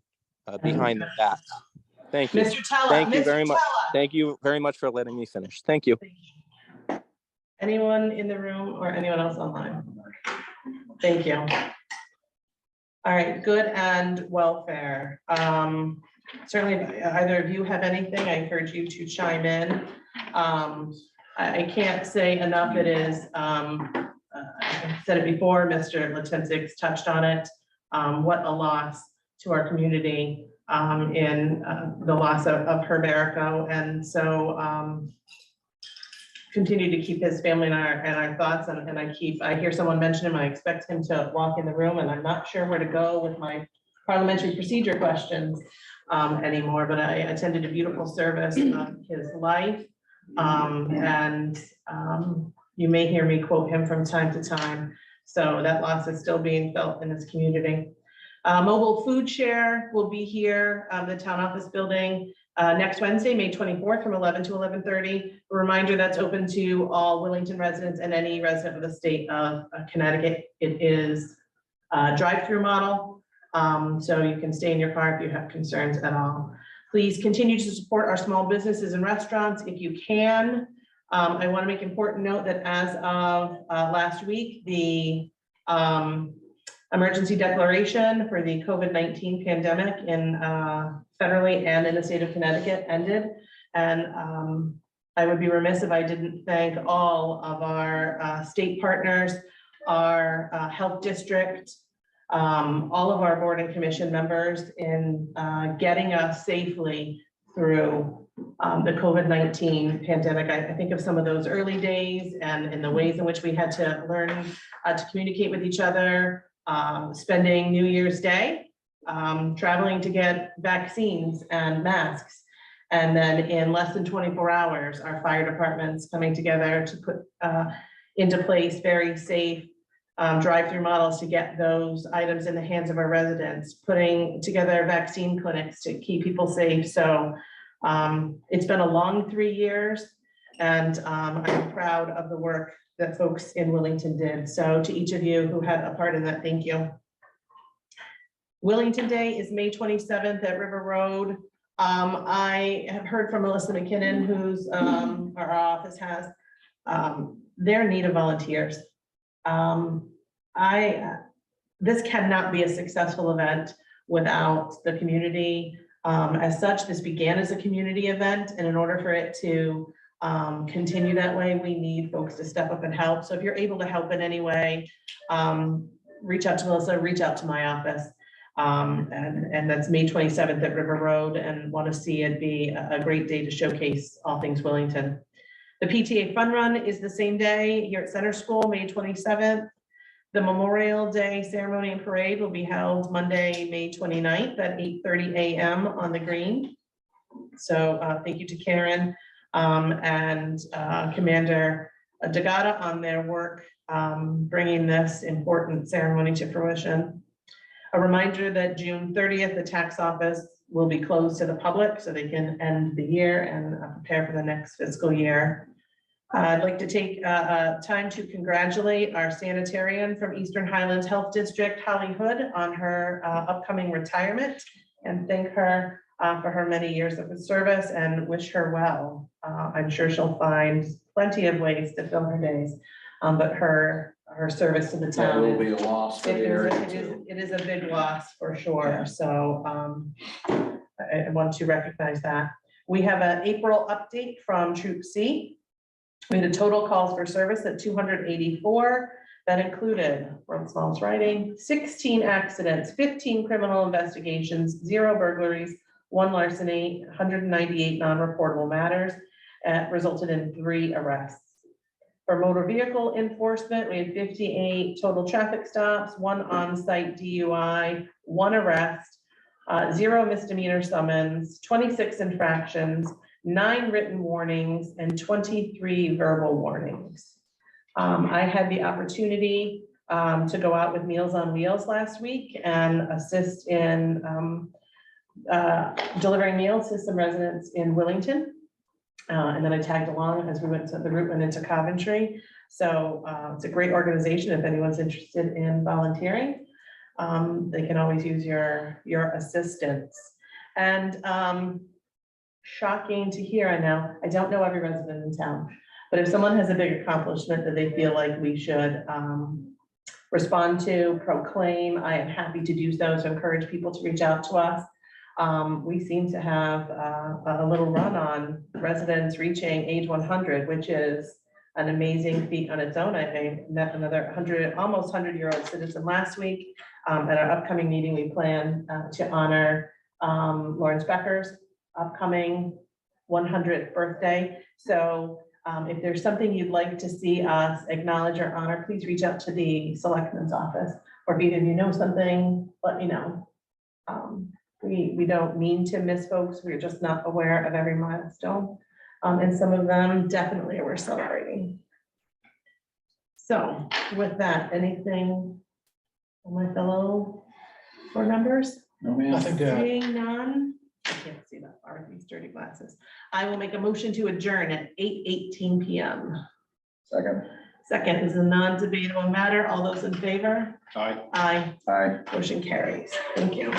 behind their backs. Thank you. Mr. Tella. Thank you Mr. very much. Tella. Thank you very much for letting me finish. Thank you. Anyone in the room or anyone else online? Thank you. All right, good and welfare. Certainly, if either of you have anything, I encourage you to chime in. I can't say enough. It is, I've said it before, Mr. Latinsik touched on it. What a loss to our community in the loss of Herb Erico. And so continue to keep his family in our thoughts. And I hear someone mention him, I expect him to walk in the room, and I'm not sure where to go with my parliamentary procedure questions anymore, but I attended a beautiful service of his life. You may hear me quote him from time to time. So that loss is still being felt in this community. Mobile food share will be here, the town office building, next Wednesday, May 24th from 11 to 11:30. A reminder that's open to all Willington residents and any resident of the state of Connecticut. It is a drive-through model, so you can stay in your car if you have concerns at all. Please continue to support our small businesses and restaurants if you can. I want to make important note that as of last week, the emergency declaration for the COVID-19 pandemic in federally and in the state of Connecticut ended. And I would be remiss if I didn't thank all of our state partners, our health district, all of our board and commission members in getting us safely through the COVID-19 pandemic. I think of some of those early days and the ways in which we had to learn to communicate with each other, spending New Year's Day, traveling to get vaccines and masks. And then in less than 24 hours, our fire departments coming together to put into place very safe drive-through models to get those items in the hands of our residents, putting together vaccine clinics to keep people safe. So it's been a long 3 years, and I'm proud of the work that folks in Willington did. So to each of you who had a part in that, thank you. Willington Day is May 27th at River Road. I have heard from Melissa McKinnon, who's our office has, they're in need of volunteers. This cannot be a successful event without the community. As such, this began as a community event, and in order for it to continue that way, we need folks to step up and help. So if you're able to help in any way, reach out to Melissa, reach out to my office. And that's May 27th at River Road, and want to see it be a great day to showcase all things Willington. The PTA Fun Run is the same day here at Center School, May 27th. The Memorial Day Ceremony and Parade will be held Monday, May 29th at 8:30 a.m. on the green. So thank you to Karen and Commander Degata on their work bringing this important ceremony to fruition. A reminder that June 30th, the tax office will be closed to the public so they can end the year and prepare for the next fiscal year. I'd like to take time to congratulate our sanitarian from Eastern Highlands Health District, Holly Hood, on her upcoming retirement, and thank her for her many years of service and wish her well. I'm sure she'll find plenty of ways to fill her days, but her her service to the That town. will be a loss for the area too. It is a big loss for sure, so I want to recognize that. We have an April update from Troop C. We had a total calls for service at 284. That included, from Small's writing, 16 accidents, 15 criminal investigations, 0 burglaries, 1 larceny, 198 non-reportable matters, resulted in 3 arrests. For motor vehicle enforcement, we had 58 total traffic stops, 1 on-site DUI, 1 arrest, 0 misdemeanor summons, 26 infractions, 9 written warnings, and 23 verbal warnings. I had the opportunity to go out with Meals on Wheels last week and assist in delivering meals to some residents in Wellington. And then I tagged along as we went to the route went into Coventry. So it's a great organization. If anyone's interested in volunteering, they can always use your assistance. And shocking to hear, I know, I don't know every resident in town, but if someone has a big accomplishment that they feel like we should respond to, proclaim, I am happy to do so, to encourage people to reach out to us. We seem to have a little run on residents reaching age 100, which is an amazing feat on its own. I met another 100, almost 100-year-old citizen last week. At our upcoming meeting, we plan to honor Lawrence Becker's upcoming 100th birthday. So if there's something you'd like to see us acknowledge or honor, please reach out to the Selectman's office. Or if either of you know something, let me know. We don't mean to miss folks. We're just not aware of every milestone. And some of them definitely we're celebrating. So with that, anything on my fellow board members? No, man. Nothing to add. Seeing none, I can't see that far with these dirty glasses. I will make a motion to adjourn at 8:18 p.m. Second. Second is a non-debatable matter. All those in favor? Aye. Aye. Aye. Motion carries. Thank you.